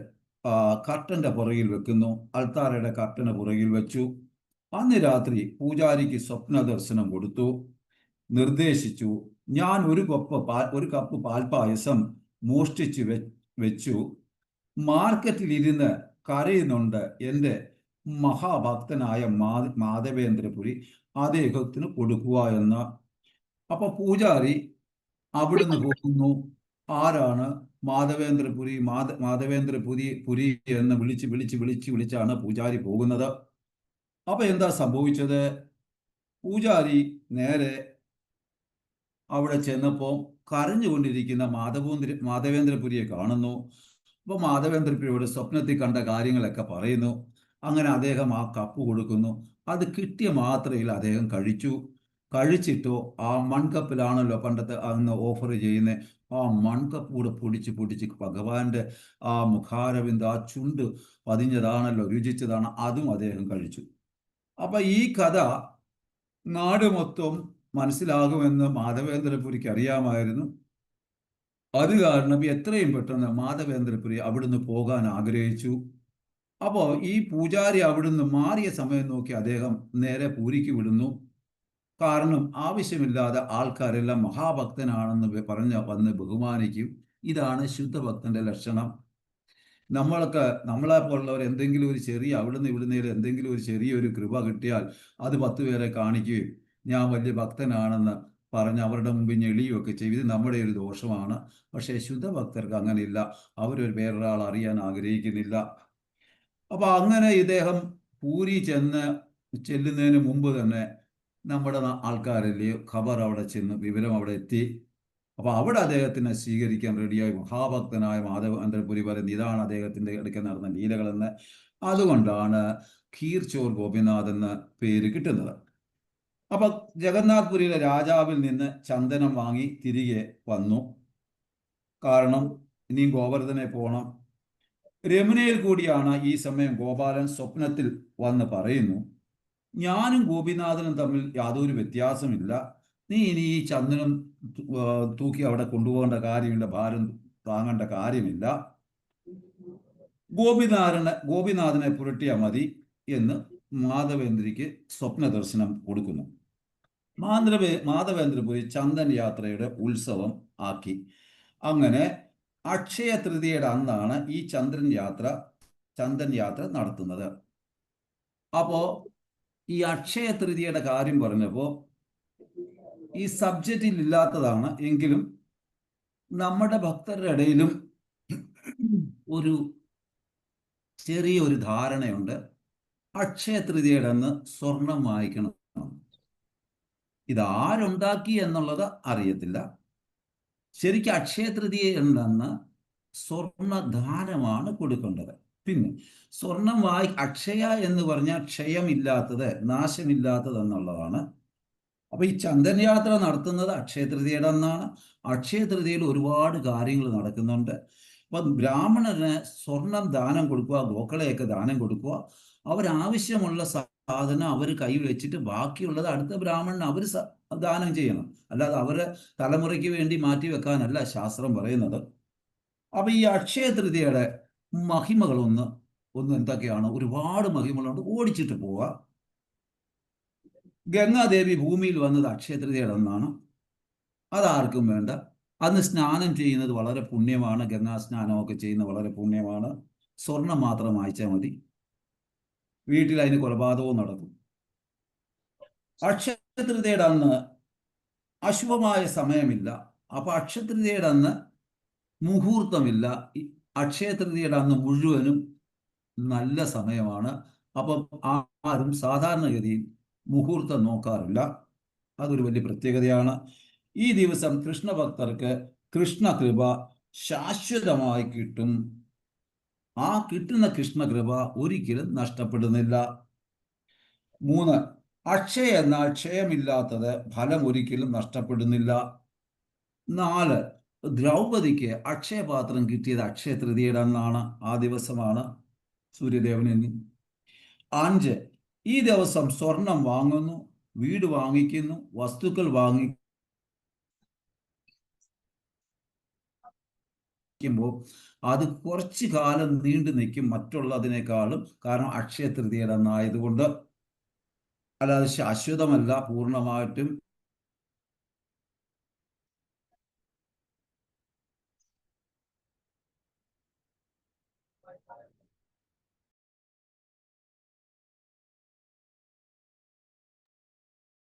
കർട്ടന്റെ പുറകിൽ വെക്കുന്നു. അൾത്താരയുടെ കർട്ടന് പുറകിൽ വെച്ചു. അന്ന് രാത്രി പൂജാരിക്ക് സ്വപ്ന ദർശനം കൊടുത്തു. നിർദ്ദേശിച്ചു, ഞാൻ ഒരു കപ്പ് പാൽപായസം മോഷ്ടിച്ച് വെച്ചു, മാർക്കറ്റിൽ ഇരുന്ന് കരയുന്നുണ്ട് എൻ്റെ മഹാഭക്തനായ മാധവേന്ദ്രപുരി, അദ്ദേഹത്തിന് കൊടുക്കുക എന്ന്. അപ്പൊ പൂജാരി അവിടുന്ന് പോകുന്നു. ആരാണ്? മാധവേന്ദ്രപുരി എന്ന് വിളിച്ചാണ് പൂജാരി പോകുന്നത്. അപ്പൊ എന്താ സംഭവിച്ചത്? പൂജാരി നേരെ അവിടെ ചെന്നപ്പോൾ കരഞ്ഞുകൊണ്ടിരിക്കുന്ന മാധവേന്ദ്രപുരിയെ കാണുന്നു. അപ്പോൾ മാധവേന്ദ്രപുരിയോട് സ്വപ്നത്തിൽ കണ്ട കാര്യങ്ങളൊക്കെ പറയുന്നു. അങ്ങനെ അദ്ദേഹം ആ കപ്പ് കൊടുക്കുന്നു. അത് കിട്ടിയ മാത്രയിൽ അദ്ദേഹം കഴിച്ചിട്ടോ ആ മൺകപ്പിലാണല്ലോ പണ്ടത്തെ അന്ന് ഓഫർ ചെയ്യുന്നത്, ആ മൺകപ്പ് കൂടെ പൊടിച്ച് ഭഗവാന്റെ ആ മുഖാരവിന്ദ, ആ ചുണ്ട് പതിഞ്ഞതാണല്ലോ, രുചിച്ചതാണ്, അതും അദ്ദേഹം കഴിച്ചു. അപ്പൊ ഈ കഥ നാട് മൊത്തം മനസ്സിലാകുമെന്ന് മാധവേന്ദ്രപുരിക്ക് അറിയാമായിരുന്നു. അത് കാരണം എത്രയും പെട്ടെന്ന് മാധവേന്ദ്രപുരി അവിടുന്ന് പോകാൻ ആഗ്രഹിച്ചു. അപ്പോൾ ഈ പൂജാരി അവിടുന്ന് മാറിയ സമയം നോക്കി അദ്ദേഹം നേരെ പൂരിക്ക് വിടുന്നു. കാരണം ആവശ്യമില്ലാതെ ആൾക്കാരെല്ലാം മഹാഭക്തനാണെന്ന് വന്ന് ബഹുമാനിക്കും. ഇതാണ് ശുദ്ധഭക്തന്റെ ലക്ഷണം. നമ്മളെ പോലുള്ളവർ എന്തെങ്കിലും ഒരു ചെറിയ ഇവിടുന്ന് എന്തെങ്കിലും ഒരു ചെറിയൊരു കൃപ കിട്ടിയാൽ അത് 10 പേരെ കാണിക്കുകയും ഞാൻ വലിയ ഭക്തനാണെന്ന് പറഞ്ഞ് അവരുടെ മുമ്പിൽ ഞെളിയുമൊക്കെ ചെയ്യും. ഇത് നമ്മുടെ ഒരു ദോഷമാണ്. പക്ഷേ ശുദ്ധഭക്തർക്ക് അങ്ങനെയില്ല. അവരൊരു വേറൊരാൾ അറിയാൻ ആഗ്രഹിക്കുന്നില്ല. അപ്പൊ അങ്ങനെ ഇദ്ദേഹം പൂരി ചെല്ലുന്നതിന് മുമ്പ് തന്നെ നമ്മുടെ ആൾക്കാരല്ലേ ഖബർ അവിടെ ചെന്ന് വിവരം അവിടെ എത്തി. അപ്പൊ അവിടെ അദ്ദേഹത്തിനെ സ്വീകരിക്കാൻ റെഡിയായി മഹാഭക്തനായ മാധവേന്ദ്രപുരി പറയുന്നത് ഇതാണ് അദ്ദേഹത്തിന്റെ ഇടയ്ക്ക് നടന്ന ലീലകളെന്ന്. അതുകൊണ്ടാണ് ഖീർചോർ ഗോപിനാഥ് എന്ന പേര് കിട്ടുന്നത്. അപ്പൊ ജഗന്നാഥ്പുരിയിലെ രാജാവിൽ നിന്ന് ചന്ദനം വാങ്ങി തിരികെ വന്നു. കാരണം ഇനിയും ഗോവർദ്ധനെ പോകണം. രമുനയിൽ കൂടിയാണ് ഈ സമയം ഗോപാലൻ സ്വപ്നത്തിൽ വന്ന് പറയുന്നു, ഞാനും ഗോപിനാഥനും തമ്മിൽ യാതൊരു വ്യത്യാസമില്ല. നീ ഇനി ഈ ചന്ദനം തൂക്കി അവിടെ കൊണ്ടുപോകേണ്ട കാര്യമില്ല, ഭാരം താങ്ങേണ്ട കാര്യമില്ല. ഗോപിനാഥനെ പുരട്ടിയാൽ മതി എന്ന് മാധവേന്ദ്രയ്ക്ക് സ്വപ്ന ദർശനം കൊടുക്കുന്നു. മാധവേന്ദ്രപുരി ചന്ദൻ യാത്രയുടെ ഉത്സവം ആക്കി. അങ്ങനെ അക്ഷയ തൃതീയയുടെ അന്നാണ് ഈ ചന്ദൻ യാത്ര നടത്തുന്നത്. അപ്പോ ഈ അക്ഷയ തൃതീയയുടെ കാര്യം പറഞ്ഞപ്പോൾ ഈ സബ്ജക്റ്റിൽ ഇല്ലാത്തതാണ്, എങ്കിലും നമ്മുടെ ഭക്തരുടെ ഇടയിലും ഒരു ചെറിയൊരു ധാരണയുണ്ട്, അക്ഷയ തൃതീയയുടെ അന്ന് സ്വർണം വാങ്ങിക്കണം. ഇതാരുണ്ടാക്കി എന്നുള്ളത് അറിയത്തില്ല. ശരിക്കും അക്ഷയ തൃതീയന്ന് സ്വർണദാനമാണ് കൊടുക്കേണ്ടത്. പിന്നെ സ്വർണം അക്ഷയ എന്ന് പറഞ്ഞാൽ ക്ഷയമില്ലാത്തത്, നാശമില്ലാത്തത് എന്നുള്ളതാണ്. അപ്പൊ ഈ ചന്ദൻ യാത്ര നടത്തുന്നത് അക്ഷയ തൃതീയയുടെ അന്നാണ്. അക്ഷയ തൃതീയയിൽ ഒരുപാട് കാര്യങ്ങൾ നടക്കുന്നുണ്ട്. അപ്പൊ ബ്രാഹ്മണന് സ്വർണം ദാനം കൊടുക്കുക, ഗോക്കളെയൊക്കെ ദാനം കൊടുക്കുക, അവരാവശ്യമുള്ള സാധനം അവർ കൈ വെച്ചിട്ട് ബാക്കിയുള്ളത് അടുത്ത ബ്രാഹ്മണന് അവർ ദാനം ചെയ്യണം. അല്ലാതെ അവരെ തലമുറയ്ക്ക് വേണ്ടി മാറ്റി വെക്കാനല്ല ശാസ്ത്രം പറയുന്നത്. അപ്പൊ ഈ അക്ഷയ തൃതീയയുടെ മഹിമകളൊന്ന് എന്തൊക്കെയാണ്? ഒരുപാട് മഹിമകളുണ്ട്, ഓടിച്ചിട്ട് പോവുക. ഗംഗാദേവി ഭൂമിയിൽ വന്നത് അക്ഷയ തൃതീയയുടെ അന്നാണ്. അതാർക്കും വേണ്ട. അന്ന് സ്നാനം ചെയ്യുന്നത് വളരെ പുണ്യമാണ്, ഗംഗാ സ്നാനമൊക്കെ ചെയ്യുന്നത് വളരെ പുണ്യമാണ്. സ്വർണം മാത്രം വായിച്ചാൽ മതി, വീട്ടിൽ അതിന് കൊലപാതകവും നടക്കും. അക്ഷയ തൃതീയയുടെ അന്ന് അശുഭമായ സമയമില്ല. അപ്പൊ അക്ഷയ തൃതീയയുടെ അന്ന് മുഹൂർത്തമില്ല. അക്ഷയ തൃതീയയുടെ അന്ന് മുഴുവനും നല്ല സമയമാണ്. അപ്പം ആരും സാധാരണഗതിയിൽ മുഹൂർത്തം നോക്കാറില്ല. അതൊരു വലിയ പ്രത്യേകതയാണ്. ഈ ദിവസം കൃഷ്ണഭക്തർക്ക് കൃഷ്ണകൃപ ശാശ്വതമായി കിട്ടും. ആ കിട്ടുന്ന കൃഷ്ണകൃപ ഒരിക്കലും നഷ്ടപ്പെടുന്നില്ല. 3, അക്ഷയ എന്നാൽ ക്ഷയമില്ലാത്തത്, ഫലം ഒരിക്കലും നഷ്ടപ്പെടുന്നില്ല. 4, ദ്രൗപദിക്ക് അക്ഷയപാത്രം കിട്ടിയത് അക്ഷയ തൃതീയയുടെ അന്നാണ്, ആ ദിവസമാണ് സൂര്യദേവന്. 5, ഈ ദിവസം സ്വർണം വാങ്ങുന്നു, വീട് വാങ്ങിക്കുന്നു, വസ്തുക്കൾ വാങ്ങിക്കുമ്പോൾ അത് കുറച്ചു കാലം നീണ്ടു നിൽക്കും മറ്റുള്ളതിനേക്കാളും. കാരണം അക്ഷയ തൃതീയയുടെ അന്നായതുകൊണ്ട്. അല്ലാതെ ശാശ്വതമല്ല പൂർണ്ണമായിട്ടും.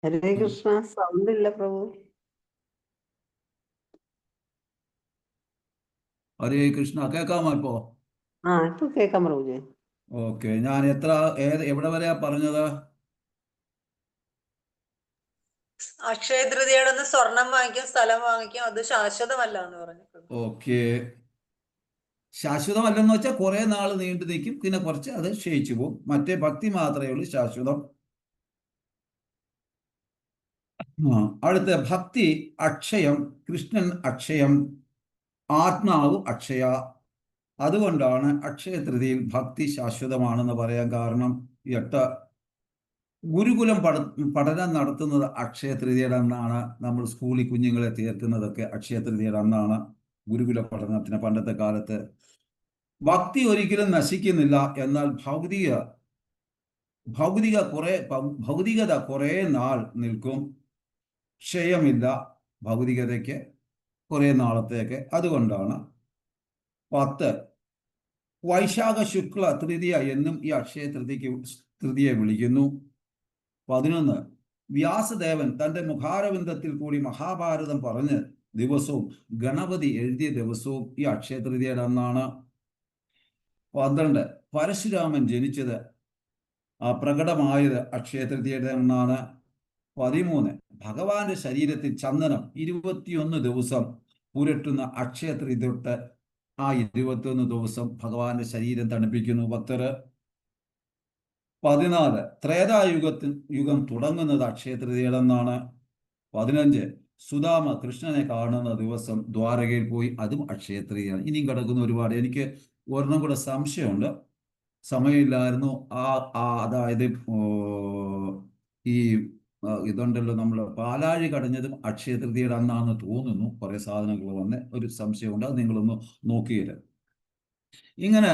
ഹരേ കൃഷ്ണ. സൗണ്ട് ഇല്ല പ്രഭു. ഹരേ കൃഷ്ണ. കേൾക്കാമോ ഇപ്പോ? ഇപ്പൊ കേൾക്കാം പ്രഭുജി. ഓക്കെ. ഞാൻ എവിടെ വരെയാ പറഞ്ഞത്? അക്ഷയ തൃതീയയുടെ സ്വർണം വാങ്ങിക്കും, സ്ഥലം വാങ്ങിക്കും, അത് ശാശ്വതമല്ല എന്ന് പറഞ്ഞു. ഓക്കെ. ശാശ്വതമല്ലെന്ന് വെച്ചാൽ കുറെ നാൾ നീണ്ടു നിൽക്കും, പിന്നെ കുറച്ച് അത് ക്ഷയിച്ചു പോകും. മറ്റേ ഭക്തി മാത്രമേ ഉള്ളൂ ശാശ്വതം. അടുത്ത ഭക്തി അക്ഷയം, കൃഷ്ണൻ അക്ഷയം, ആത്മാവ് അക്ഷയ. അതുകൊണ്ടാണ് അക്ഷയ തൃതീയയിൽ ഭക്തി ശാശ്വതമാണെന്ന് പറയാൻ കാരണം. 8, ഗുരുകുലം പഠനം നടത്തുന്നത് അക്ഷയ തൃതീയയുടെ അന്നാണ്. നമ്മൾ സ്കൂളിൽ കുഞ്ഞുങ്ങളെ ചേർക്കുന്നതൊക്കെ അക്ഷയ തൃതീയയുടെ അന്നാണ്, ഗുരുകുല പഠനത്തിന്. പണ്ടത്തെ കാലത്ത് ഭക്തി ഒരിക്കലും നശിക്കുന്നില്ല, എന്നാൽ ഭൗതികത കുറെ നാൾ നിൽക്കും. ക്ഷയമില്ല ഭൗതികതയ്ക്ക് കുറെ നാളത്തേക്ക്. അതുകൊണ്ടാണ് 10, വൈശാഖ ശുക്ല തൃതീയ എന്നും ഈ അക്ഷയ തൃതീയ വിളിക്കുന്നു. 11, വ്യാസദേവൻ തൻ്റെ മുഖാരവിന്ദത്തിൽ കൂടി മഹാഭാരതം പറഞ്ഞ് ദിവസവും ഗണപതി എഴുതിയ ദിവസവും ഈ അക്ഷയ തൃതീയയുടെ അന്നാണ്. 12, പരശുരാമൻ ജനിച്ചത് പ്രകടമായത് അക്ഷയ തൃതീയയുടെ അന്നാണ്. 13, ഭഗവാന്റെ ശരീരത്തിൽ ചന്ദനം 21 ദിവസം പുരട്ടുന്ന അക്ഷയ തൃതീയ തൊട്ട് ആ 21 ദിവസം ഭഗവാന്റെ ശരീരം തണുപ്പിക്കുന്നു ഭക്തര്. 14, ത്രേതായുഗം തുടങ്ങുന്നത് അക്ഷയ തൃതീയയുടെ അന്നാണ്. 15, സുദാമ കൃഷ്ണനെ കാണുന്ന ദിവസം ദ്വാരകയിൽ പോയി, അതും അക്ഷയത്രിയാണ്. ഇനിയും കിടക്കുന്ന ഒരുപാട്. എനിക്ക് ഒരെണ്ണം കൂടെ സംശയമുണ്ട്, സമയമില്ലായിരുന്നു. അതായത് ഈ ഇതുണ്ടല്ലോ, നമ്മൾ പാലാഴി കടഞ്ഞതും അക്ഷയതൃതിയുടെ അന്നാണെന്ന് തോന്നുന്നു. കുറെ സാധനങ്ങൾ വന്ന് ഒരു സംശയമുണ്ട്, അത് നിങ്ങളൊന്ന് നോക്കിയില്ല. ഇങ്ങനെ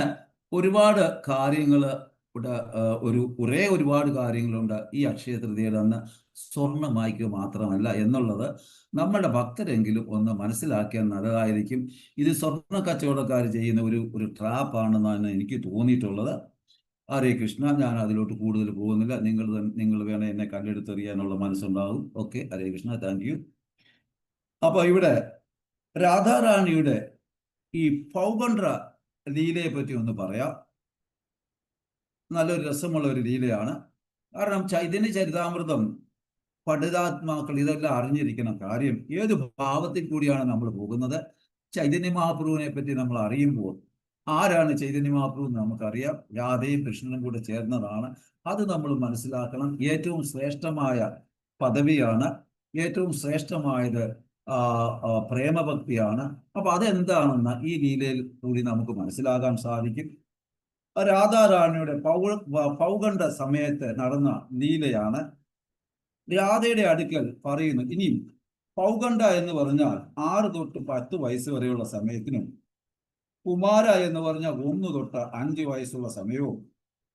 ഒരുപാട് കാര്യങ്ങൾ ഇവിടെ ഒരുപാട് കാര്യങ്ങളുണ്ട്. ഈ അക്ഷയതൃതിയുടെ അന്ന് സ്വർണം വായിക്കുക മാത്രമല്ല എന്നുള്ളത് നമ്മുടെ ഭക്തരെങ്കിലും ഒന്ന് മനസ്സിലാക്കിയാൽ നല്ലതായിരിക്കും. ഇത് സ്വർണ്ണ കച്ചവടക്കാർ ചെയ്യുന്ന ഒരു ട്രാപ്പാണെന്നാണ് എനിക്ക് തോന്നിയിട്ടുള്ളത്. ഹരേ കൃഷ്ണ, ഞാൻ അതിലോട്ട് കൂടുതൽ പോകുന്നില്ല. നിങ്ങൾ വേണേ എന്നെ കല്ലെടുത്തെറിയാനുള്ള മനസ്സുണ്ടാകും. Okay, Hare Krishna, thank you. അപ്പൊ ഇവിടെ രാധാറാണിയുടെ ഈ പൗഗണ്ഡ്ര ലീലയെ പറ്റി ഒന്ന് പറയാം. നല്ലൊരു രസമുള്ള ഒരു ലീലയാണ്. കാരണം ചൈതന്യ ചരിതാമൃതം പഠിതാത്മാക്കൾ ഇതെല്ലാം അറിഞ്ഞിരിക്കണം. കാര്യം ഏത് ഭാവത്തിൽ കൂടിയാണ് നമ്മൾ പോകുന്നത്. ചൈതന്യ മഹാപ്രഭുവിനെ പറ്റി നമ്മൾ അറിയുമ്പോൾ ആരാണ് ചൈതന്യ മഹാപ്രഭു എന്ന് നമുക്കറിയാം. രാധയും കൃഷ്ണനും കൂടെ ചേർന്നതാണ്. അത് നമ്മൾ മനസ്സിലാക്കണം. ഏറ്റവും ശ്രേഷ്ഠമായ പദവിയാണ്, ഏറ്റവും ശ്രേഷ്ഠമായത് പ്രേമഭക്തിയാണ്. അപ്പൊ അതെന്താണെന്ന് ഈ ലീലയിൽ കൂടി നമുക്ക് മനസ്സിലാക്കാൻ സാധിക്കും. രാധാറാണിയുടെ പൗഗണ്ഡ സമയത്ത് നടന്ന ലീലയാണ്. രാധയുടെ അടുക്കൽ പറയുന്നു, ഇനി പൗഗണ്ഡ എന്ന് പറഞ്ഞാൽ 6 തൊട്ട് 10 വയസ്സ് വരെയുള്ള സമയത്തിനും, കുമാര എന്ന് പറഞ്ഞാൽ 1 തൊട്ട് 5 വയസ്സുള്ള സമയവും,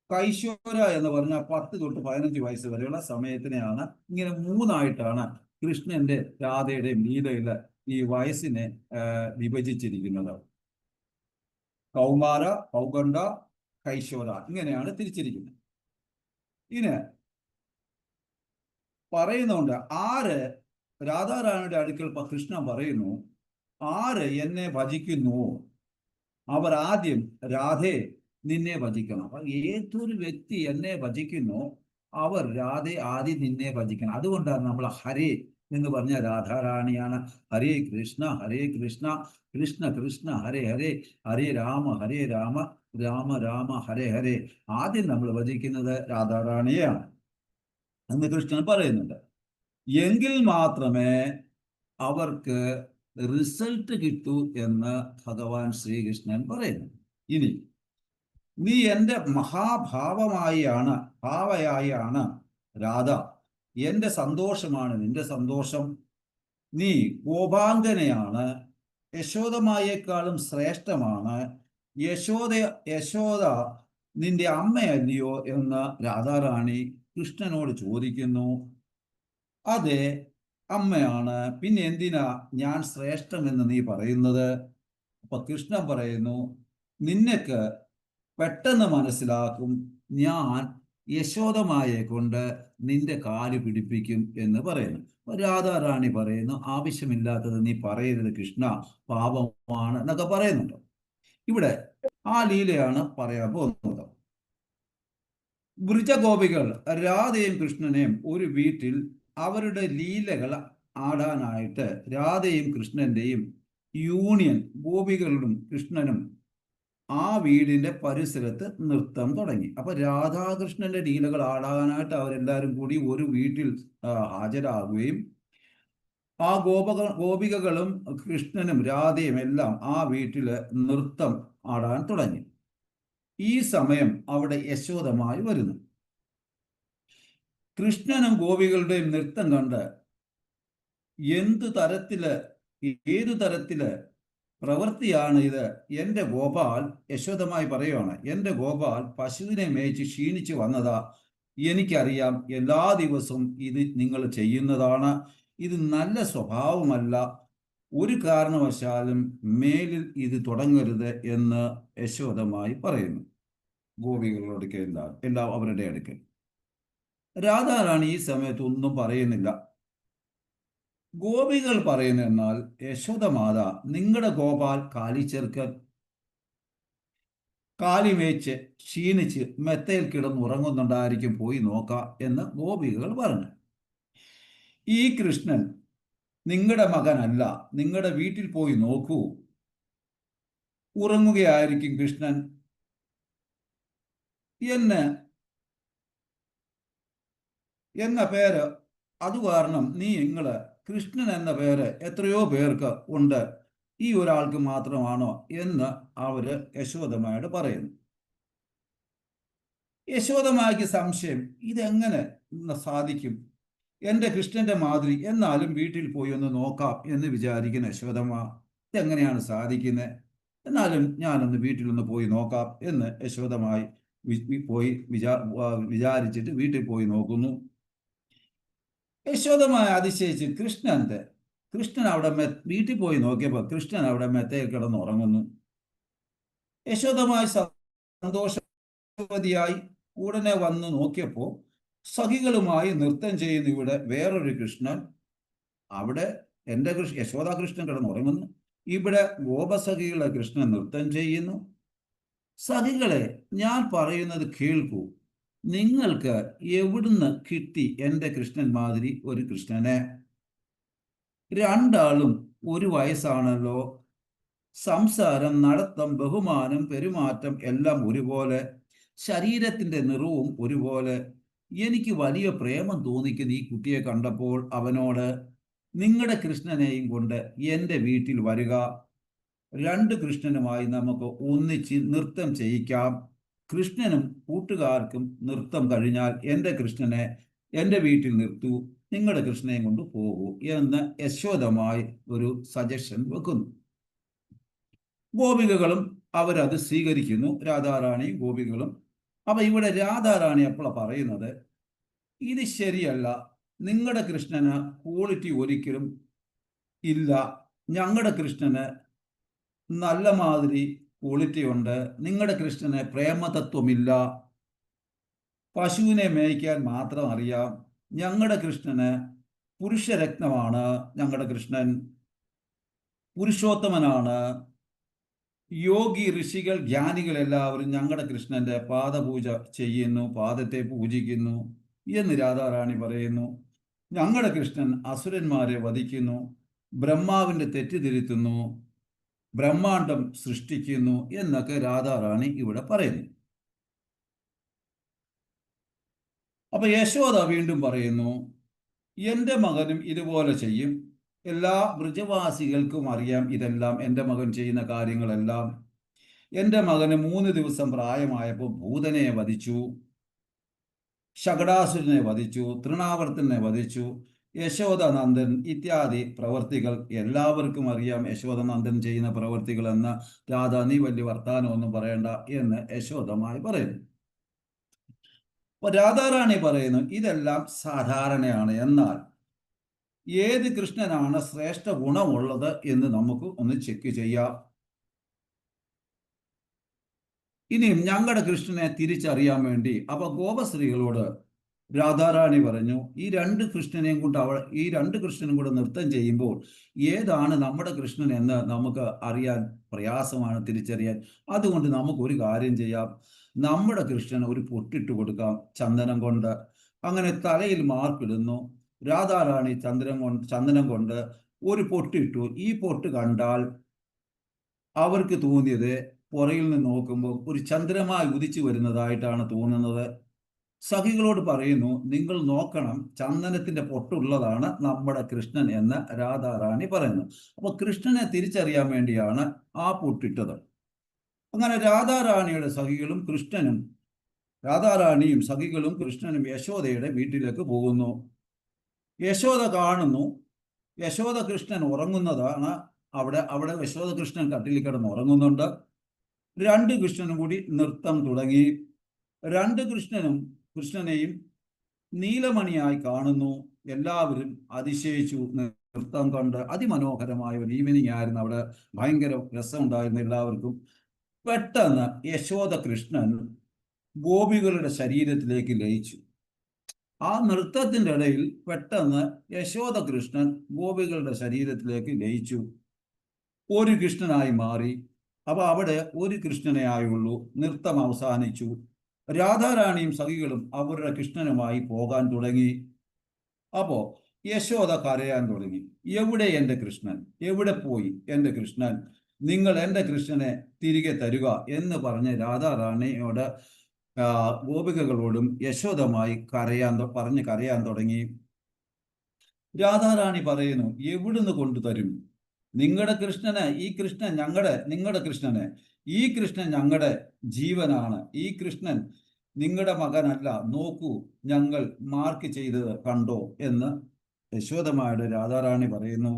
കൈശോര എന്ന് പറഞ്ഞാൽ 10 തൊട്ട് 15 വയസ്സ് വരെയുള്ള സമയത്തിനെയാണ്. ഇങ്ങനെ 3ആയിട്ടാണ് കൃഷ്ണന്റെ രാധയുടെയും ലീലയില് ഈ വയസ്സിനെ വിഭജിച്ചിരിക്കുന്നത്. കൗമാര, പൗഗണ്ഡ, കൈശോര, ഇങ്ങനെയാണ് തിരിച്ചിരിക്കുന്നത്. ഇനി പറയുന്നുണ്ട്, രാധാറാണിയുടെ അടുക്കൽ കൃഷ്ണൻ പറയുന്നു, ആര് എന്നെ ഭജിക്കുന്നുവോ അവർ ആദ്യം രാധേ നിന്നെ ഭജിക്കണം. അപ്പൊ ഏതൊരു വ്യക്തി എന്നെ ഭജിക്കുന്നു അവർ രാധേ ആദ്യം നിന്നെ ഭജിക്കണം. അതുകൊണ്ടാണ് നമ്മൾ ഹരേ എന്ന് പറഞ്ഞ രാധാറാണിയാണ്. ഹരേ കൃഷ്ണ കൃഷ്ണ കൃഷ്ണ ഹരേ ഹരേ, ഹരേ രാമ രാമ രാമ ഹരേ ഹരേ. ആദ്യം നമ്മൾ ഭജിക്കുന്നത് രാധാറാണിയാണ് എന്ന് കൃഷ്ണൻ പറയുന്നുണ്ട്. എങ്കിൽ മാത്രമേ അവർക്ക് റിസൾട്ട് കിട്ടൂ എന്ന് ഭഗവാൻ ശ്രീകൃഷ്ണൻ പറയുന്നു. ഇനി നീ എൻ്റെ ഭാവയായാണ് രാധ, എൻ്റെ സന്തോഷമാണ് നിന്റെ സന്തോഷം. നീ ഗോപാംഗനയാണ്, യശോദമായേക്കാളും ശ്രേഷ്ഠമാണ്. യശോദ നിന്റെ അമ്മയല്ലയോ എന്ന് രാധാറാണി കൃഷ്ണനോട് ചോദിക്കുന്നു. അതെ, അമ്മയാണ്. പിന്നെ എന്തിനാ ഞാൻ ശ്രേഷ്ഠമെന്ന് നീ പറയുന്നത്? അപ്പൊ കൃഷ്ണൻ പറയുന്നു, നിനക്ക് പെട്ടെന്ന് മനസ്സിലാക്കും, ഞാൻ യശോദമായെ കൊണ്ട് നിന്റെ കാല് പിടിപ്പിക്കും എന്ന് പറയുന്നു. രാധാറാണി പറയുന്നു, ആവശ്യമില്ലാത്തത് നീ പറയരുത് കൃഷ്ണ, പാപമാണ് എന്നൊക്കെ പറയുന്നുണ്ട്. ഇവിടെ ആ ലീലയാണ് പറയാൻ പോകുന്നത്. വൃജഗോപികൾ രാധയും കൃഷ്ണനെയും ഒരു വീട്ടിൽ അവരുടെ ലീലകൾ ആടാനായിട്ട് രാധയും കൃഷ്ണന്റെയും യൂണിയൻ ഗോപികളുടെ കൃഷ്ണനും ആ വീടിന്റെ പരിസരത്ത് നൃത്തം തുടങ്ങി. അപ്പൊ രാധാകൃഷ്ണന്റെ ലീലകൾ ആടാനായിട്ട് അവരെല്ലാവരും കൂടി ഒരു വീട്ടിൽ ഹാജരാകുകയും ആ ഗോപികകളും കൃഷ്ണനും രാധയും എല്ലാം ആ വീട്ടില് നൃത്തം ആടാൻ തുടങ്ങി. ഈ സമയം അവിടെ യശോദമായി വരുന്നു. കൃഷ്ണനും ഗോപികളുടെയും നൃത്തം കണ്ട് ഏതു തരത്തില് പ്രവൃത്തിയാണ് ഇത്? എൻ്റെ ഗോപാൽ, യശോദമായി പറയുവാണ്, എൻ്റെ ഗോപാൽ പശുവിനെ മേയിച്ച് ക്ഷീണിച്ചു വന്നതാ. എനിക്കറിയാം, എല്ലാ ദിവസവും ഇത് നിങ്ങൾ ചെയ്യുന്നതാണ്. ഇത് നല്ല സ്വഭാവമല്ല. ഒരു കാരണവശാലും മേലിൽ ഇത് തുടങ്ങരുത് എന്ന് യശോദമായി പറയുന്നു ഗോപികളുടെ എല്ലാം അവരുടെ അടുക്കൽ. രാധാറാണി ഈ സമയത്ത് ഒന്നും പറയുന്നില്ല. ഗോപികൾ പറയുന്നെന്നാൽ, യശോദമാത, നിങ്ങളുടെ ഗോപാൽ കാലിമേച്ച് ക്ഷീണിച്ച് മെത്തയിൽ കിടന്നുറങ്ങുന്നുണ്ടായിരിക്കും, പോയി നോക്കാം എന്ന് ഗോപികൾ പറഞ്ഞു. ഈ കൃഷ്ണൻ നിങ്ങളുടെ മകനല്ല, നിങ്ങളുടെ വീട്ടിൽ പോയി നോക്കൂ, ഉറങ്ങുകയായിരിക്കും കൃഷ്ണൻ എന്ന പേര്. അത് കാരണം നിങ്ങൾ കൃഷ്ണൻ എന്ന പേര് എത്രയോ പേർക്ക് ഉണ്ട്, ഈ ഒരാൾക്ക് മാത്രമാണോ എന്ന് അവര് യശോദമ്മയോട് പറയുന്നു. യശോദമ്മയ്ക്ക് സംശയം, ഇതെങ്ങനെ സാധിക്കും? എൻ്റെ കൃഷ്ണന്റെ മാതിരി, എന്നാലും വീട്ടിൽ പോയി ഒന്ന് നോക്കാം എന്ന് വിചാരിക്കുന്ന യശോദമ്മ, ഇതെങ്ങനെയാണ് സാധിക്കുന്നത്? എന്നാലും ഞാനൊന്ന് വീട്ടിലൊന്ന് പോയി നോക്കാം എന്ന് യശോദമായി പോയി വിചാരിച്ചിട്ട് വീട്ടിൽ പോയി നോക്കുന്നു. യശോദമായ അതിശയിച്ച് കൃഷ്ണൻ അവിടെ വീട്ടിൽ പോയി നോക്കിയപ്പോൾ കൃഷ്ണൻ അവിടെ മെത്തയിൽ കിടന്ന് ഉറങ്ങുന്നു. യശോദമായി സന്തോഷവതിയായി ഉടനെ വന്ന് നോക്കിയപ്പോൾ സഖികളുമായി നൃത്തം ചെയ്യുന്ന ഇവിടെ വേറൊരു കൃഷ്ണൻ. അവിടെ യശോദ കൃഷ്ണൻ കിടന്ന് ഉറങ്ങുന്നു, ഇവിടെ ഗോപസഖികളെ കൃഷ്ണൻ നൃത്തം ചെയ്യുന്നു. സഖികളെ, ഞാൻ പറയുന്നത് കേൾക്കൂ. നിങ്ങൾക്ക് എവിടുന്ന് കിട്ടി എൻ്റെ കൃഷ്ണൻ മാതിരി ഒരു കൃഷ്ണനെ? രണ്ടാളും ഒരു വയസ്സാണല്ലോ. സംസാരം, നടത്തം, ബഹുമാനം, പെരുമാറ്റം എല്ലാം ഒരുപോലെ. ശരീരത്തിന്റെ നിറവും ഒരുപോലെ. എനിക്ക് വലിയ പ്രേമം തോന്നിക്കുന്ന ഈ കുട്ടിയെ കണ്ടപ്പോൾ അവനോട്, നിങ്ങളുടെ കൃഷ്ണനെയും കൊണ്ട് എൻ്റെ വീട്ടിൽ വരിക, രണ്ട് കൃഷ്ണനുമായി നമുക്ക് ഒന്നിച്ച് നൃത്തം ചെയ്യിക്കാം. കൃഷ്ണനും കൂട്ടുകാർക്കും നൃത്തം കഴിഞ്ഞാൽ എൻ്റെ കൃഷ്ണനെ എൻ്റെ വീട്ടിൽ നിർത്തൂ, നിങ്ങളുടെ കൃഷ്ണനെയും കൊണ്ട് പോകൂ എന്ന് യശോദമായി ഒരു സജഷൻ വെക്കുന്നു. ഗോപികകളും അവരത് സ്വീകരിക്കുന്നു, രാധാറാണിയും ഗോപികളും. അപ്പൊ ഇവിടെ രാധാറാണി അപ്പോഴാണ് പറയുന്നത്, ഇത് ശരിയല്ല, നിങ്ങളുടെ കൃഷ്ണന് ക്വാളിറ്റി ഒരിക്കലും ഇല്ല, ഞങ്ങളുടെ കൃഷ്ണന് നല്ല മാതിരി ക്വാളിറ്റി ഉണ്ട്, നിങ്ങളുടെ കൃഷ്ണന് പ്രേമതത്വമില്ല, പശുവിനെ മേയ്ക്കാൻ മാത്രം അറിയാം, ഞങ്ങളുടെ കൃഷ്ണന് പുരുഷരത്നമാണ്, ഞങ്ങളുടെ കൃഷ്ണൻ പുരുഷോത്തമനാണ്, യോഗി ഋഷികൾ ജ്ഞാനികൾ എല്ലാവരും ഞങ്ങളുടെ കൃഷ്ണന്റെ പാദപൂജ ചെയ്യുന്നു, പാദത്തെ പൂജിക്കുന്നു എന്ന് രാധാറാണി പറയുന്നു. ഞങ്ങളുടെ കൃഷ്ണൻ അസുരന്മാരെ വധിക്കുന്നു, ബ്രഹ്മാവിന്റെ തെറ്റിതിരുത്തുന്നു, ബ്രഹ്മാണ്ടം സൃഷ്ടിക്കുന്നു എന്നൊക്കെ രാധാറാണി ഇവിടെ പറയുന്നു. അപ്പൊ യശോദ വീണ്ടും പറയുന്നു, എൻ്റെ മകനും ഇതുപോലെ ചെയ്യും, എല്ലാ ബ്രജവാസികൾക്കും അറിയാം ഇതെല്ലാം, എൻ്റെ മകൻ ചെയ്യുന്ന കാര്യങ്ങളെല്ലാം. എൻ്റെ മകന് 3 ദിവസം പ്രായമായപ്പോൾ ഭൂതനെ വധിച്ചു, ശകടാസുരനെ വധിച്ചു, തൃണാവർത്തനെ വധിച്ചു, യശോദനന്ദൻ ഇത്യാദി പ്രവർത്തികൾ എല്ലാവർക്കും അറിയാം, യശോദനന്ദൻ ചെയ്യുന്ന പ്രവർത്തികൾ എന്ന്. രാധ, നീ വലിയ വർത്താനമൊന്നും പറയണ്ട എന്ന് യശോദമായി പറയുന്നു. അപ്പൊ രാധാറാണി പറയുന്നു, ഇതെല്ലാം സാധാരണയാണ്, എന്നാൽ ഏത് കൃഷ്ണനാണ് ശ്രേഷ്ഠ ഗുണമുള്ളത് എന്ന് നമുക്ക് ഒന്ന് ചെക്ക് ചെയ്യാം. ഇനിയും ഞങ്ങളുടെ കൃഷ്ണനെ തിരിച്ചറിയാൻ വേണ്ടി അപ്പൊ ഗോപസ്ത്രീകളോട് രാധാറാണി പറഞ്ഞു, ഈ രണ്ട് കൃഷ്ണനും കൂടെ നൃത്തം ചെയ്യുമ്പോൾ ഏതാണ് നമ്മുടെ കൃഷ്ണൻ എന്ന് നമുക്ക് അറിയാൻ പ്രയാസമാണ്, തിരിച്ചറിയാൻ. അതുകൊണ്ട് നമുക്കൊരു കാര്യം ചെയ്യാം, നമ്മുടെ കൃഷ്ണന് ഒരു പൊട്ടിട്ട് കൊടുക്കാം ചന്ദനം കൊണ്ട്. അങ്ങനെ തലയിൽ മാർക്കിടുന്നു. രാധാറാണി ചന്ദനം കൊണ്ട് ഒരു പൊട്ടിട്ടു. ഈ പൊട്ട് കണ്ടാൽ അവർക്ക് തോന്നിയത് പുറയിൽ നിന്ന് നോക്കുമ്പോൾ ഒരു ചന്ദ്രമായി ഉദിച്ചു വരുന്നതായിട്ടാണ് തോന്നുന്നത്. സഖികളോട് പറയുന്നു, നിങ്ങൾ നോക്കണം, ചന്ദനത്തിന്റെ പൊട്ടുള്ളതാണ് നമ്മുടെ കൃഷ്ണൻ എന്ന് രാധാറാണി പറയുന്നു. അപ്പൊ കൃഷ്ണനെ തിരിച്ചറിയാൻ വേണ്ടിയാണ് ആ പൊട്ടിട്ടത്. അങ്ങനെ രാധാറാണിയും സഖികളും കൃഷ്ണനും യശോദയുടെ വീട്ടിലേക്ക് പോകുന്നു. യശോദ കാണുന്നു, യശോദ കൃഷ്ണൻ ഉറങ്ങുന്നതാണ്. അവിടെ യശോദ കൃഷ്ണൻ കട്ടിലിൽ കിടന്ന് ഉറങ്ങുന്നുണ്ട്. രണ്ട് കൃഷ്ണനും കൂടി നൃത്തം തുടങ്ങി. രണ്ട് കൃഷ്ണനെയും നീലമണിയായി കാണുന്നു. എല്ലാവരും അതിശയിച്ചു നൃത്തം കണ്ട്. അതിമനോഹരമായ ഒരു ഈവനിങ് ആയിരുന്നു അവിടെ, ഭയങ്കര രസമുണ്ടായിരുന്നു എല്ലാവർക്കും. പെട്ടെന്ന് യശോദ കൃഷ്ണൻ ഗോപികളുടെ ശരീരത്തിലേക്ക് ലയിച്ചു. ആ നൃത്തത്തിന്റെ ഇടയിൽ പെട്ടെന്ന് യശോദ കൃഷ്ണൻ ഗോപികളുടെ ശരീരത്തിലേക്ക് ലയിച്ചു, ഒരു കൃഷ്ണനായി മാറി. അപ്പൊ അവിടെ ഒരു കൃഷ്ണനെ ആയുള്ളൂ. നൃത്തം അവസാനിച്ചു. രാധാറാണിയും സഖികളും അവരുടെ കൃഷ്ണനുമായി പോകാൻ തുടങ്ങി. അപ്പോ യശോദ കരയാൻ തുടങ്ങി. എവിടെ എൻ്റെ കൃഷ്ണൻ? എവിടെ പോയി എൻ്റെ കൃഷ്ണൻ? നിങ്ങൾ എൻ്റെ കൃഷ്ണനെ തിരികെ തരുക എന്ന് പറഞ്ഞ് രാധാറാണിയോട് ഗോപികകളോടും യശോദമായി കരയാൻ തുടങ്ങി. രാധാറാണി പറയുന്നു, എവിടുന്ന് കൊണ്ടുതരും? നിങ്ങളുടെ കൃഷ്ണന്, ഈ കൃഷ്ണൻ നിങ്ങളുടെ കൃഷ്ണന്, ഈ കൃഷ്ണൻ ഞങ്ങളുടെ ജീവനാണ്. ഈ കൃഷ്ണൻ നിങ്ങളുടെ മകനല്ല. നോക്കൂ, ഞങ്ങൾ മാർക്ക് ചെയ്തത് കണ്ടോ എന്ന് യശോദമായുടെ രാധാറാണി പറയുന്നു.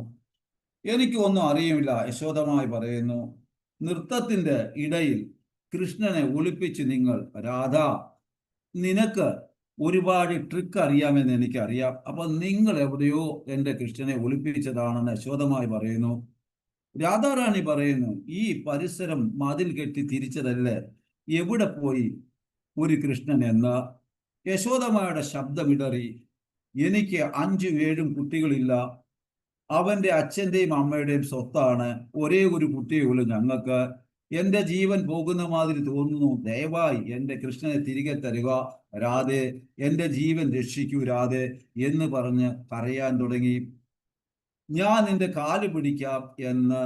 എനിക്ക് ഒന്നും അറിയുമില്ല, യശോദമായി പറയുന്നു. നൃത്തത്തിന്റെ ഇടയിൽ കൃഷ്ണനെ ഒളിപ്പിച്ച് നിങ്ങൾ, രാധ, നിനക്ക് ഒരുപാട് ട്രിക്ക് അറിയാമെന്ന് എനിക്കറിയാം. അപ്പൊ നിങ്ങൾ എവിടെയോ എൻ്റെ കൃഷ്ണനെ ഒളിപ്പിച്ചതാണെന്ന് യശോദമായി പറയുന്നു. രാധാറാണി പറയുന്നു, ഈ പരിസരം മതിൽ കെട്ടി തിരിച്ചതല്ലേ, എവിടെ പോയി ഒരു കൃഷ്ണൻ എന്ന്? യശോദമായുടെ ശബ്ദമിടറി, എനിക്ക് 5-7 കുട്ടികളില്ല. അവന്റെ അച്ഛന്റെയും അമ്മയുടെയും സ്വത്താണ്. ഒരേ ഒരു കുട്ടിയേ ഉള്ളൂ ഞങ്ങൾക്ക്. എന്റെ ജീവൻ പോകുന്ന മാതിരി തോന്നുന്നു. ദയവായി എന്റെ കൃഷ്ണനെ തിരികെ തരിക രാധേ, എന്റെ ജീവൻ രക്ഷിക്കൂ രാധേ എന്ന് പറഞ്ഞ് കരയാൻ തുടങ്ങി. ഞാൻ നിന്റെ കാല് പിടിക്കാം എന്ന്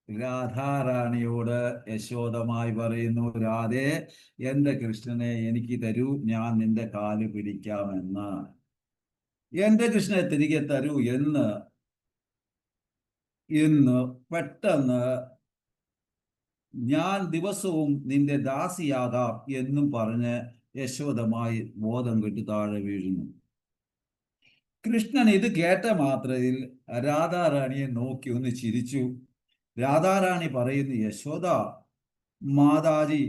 രാധാറാണിയോട് യശോദമായി പറയുന്നു. രാധേ, എന്റെ കൃഷ്ണനെ എനിക്ക് തരൂ, ഞാൻ നിന്റെ കാല് പിടിക്കാമെന്ന്. എന്റെ കൃഷ്ണനെ തിരികെ തരൂ എന്ന് പെട്ടെന്ന് ഞാൻ ദിവസവും നിന്റെ ദാസിയാകാം എന്നും പറഞ്ഞ് യശോദമായി ബോധം കെട്ടി താഴെ വീഴുന്നു. കൃഷ്ണൻ ഇത് കേട്ട മാത്രയിൽ രാധാറാണിയെ നോക്കി ഒന്ന് ചിരിച്ചു. രാധാറാണി പറയുന്നു, യശോദ മാതാജി,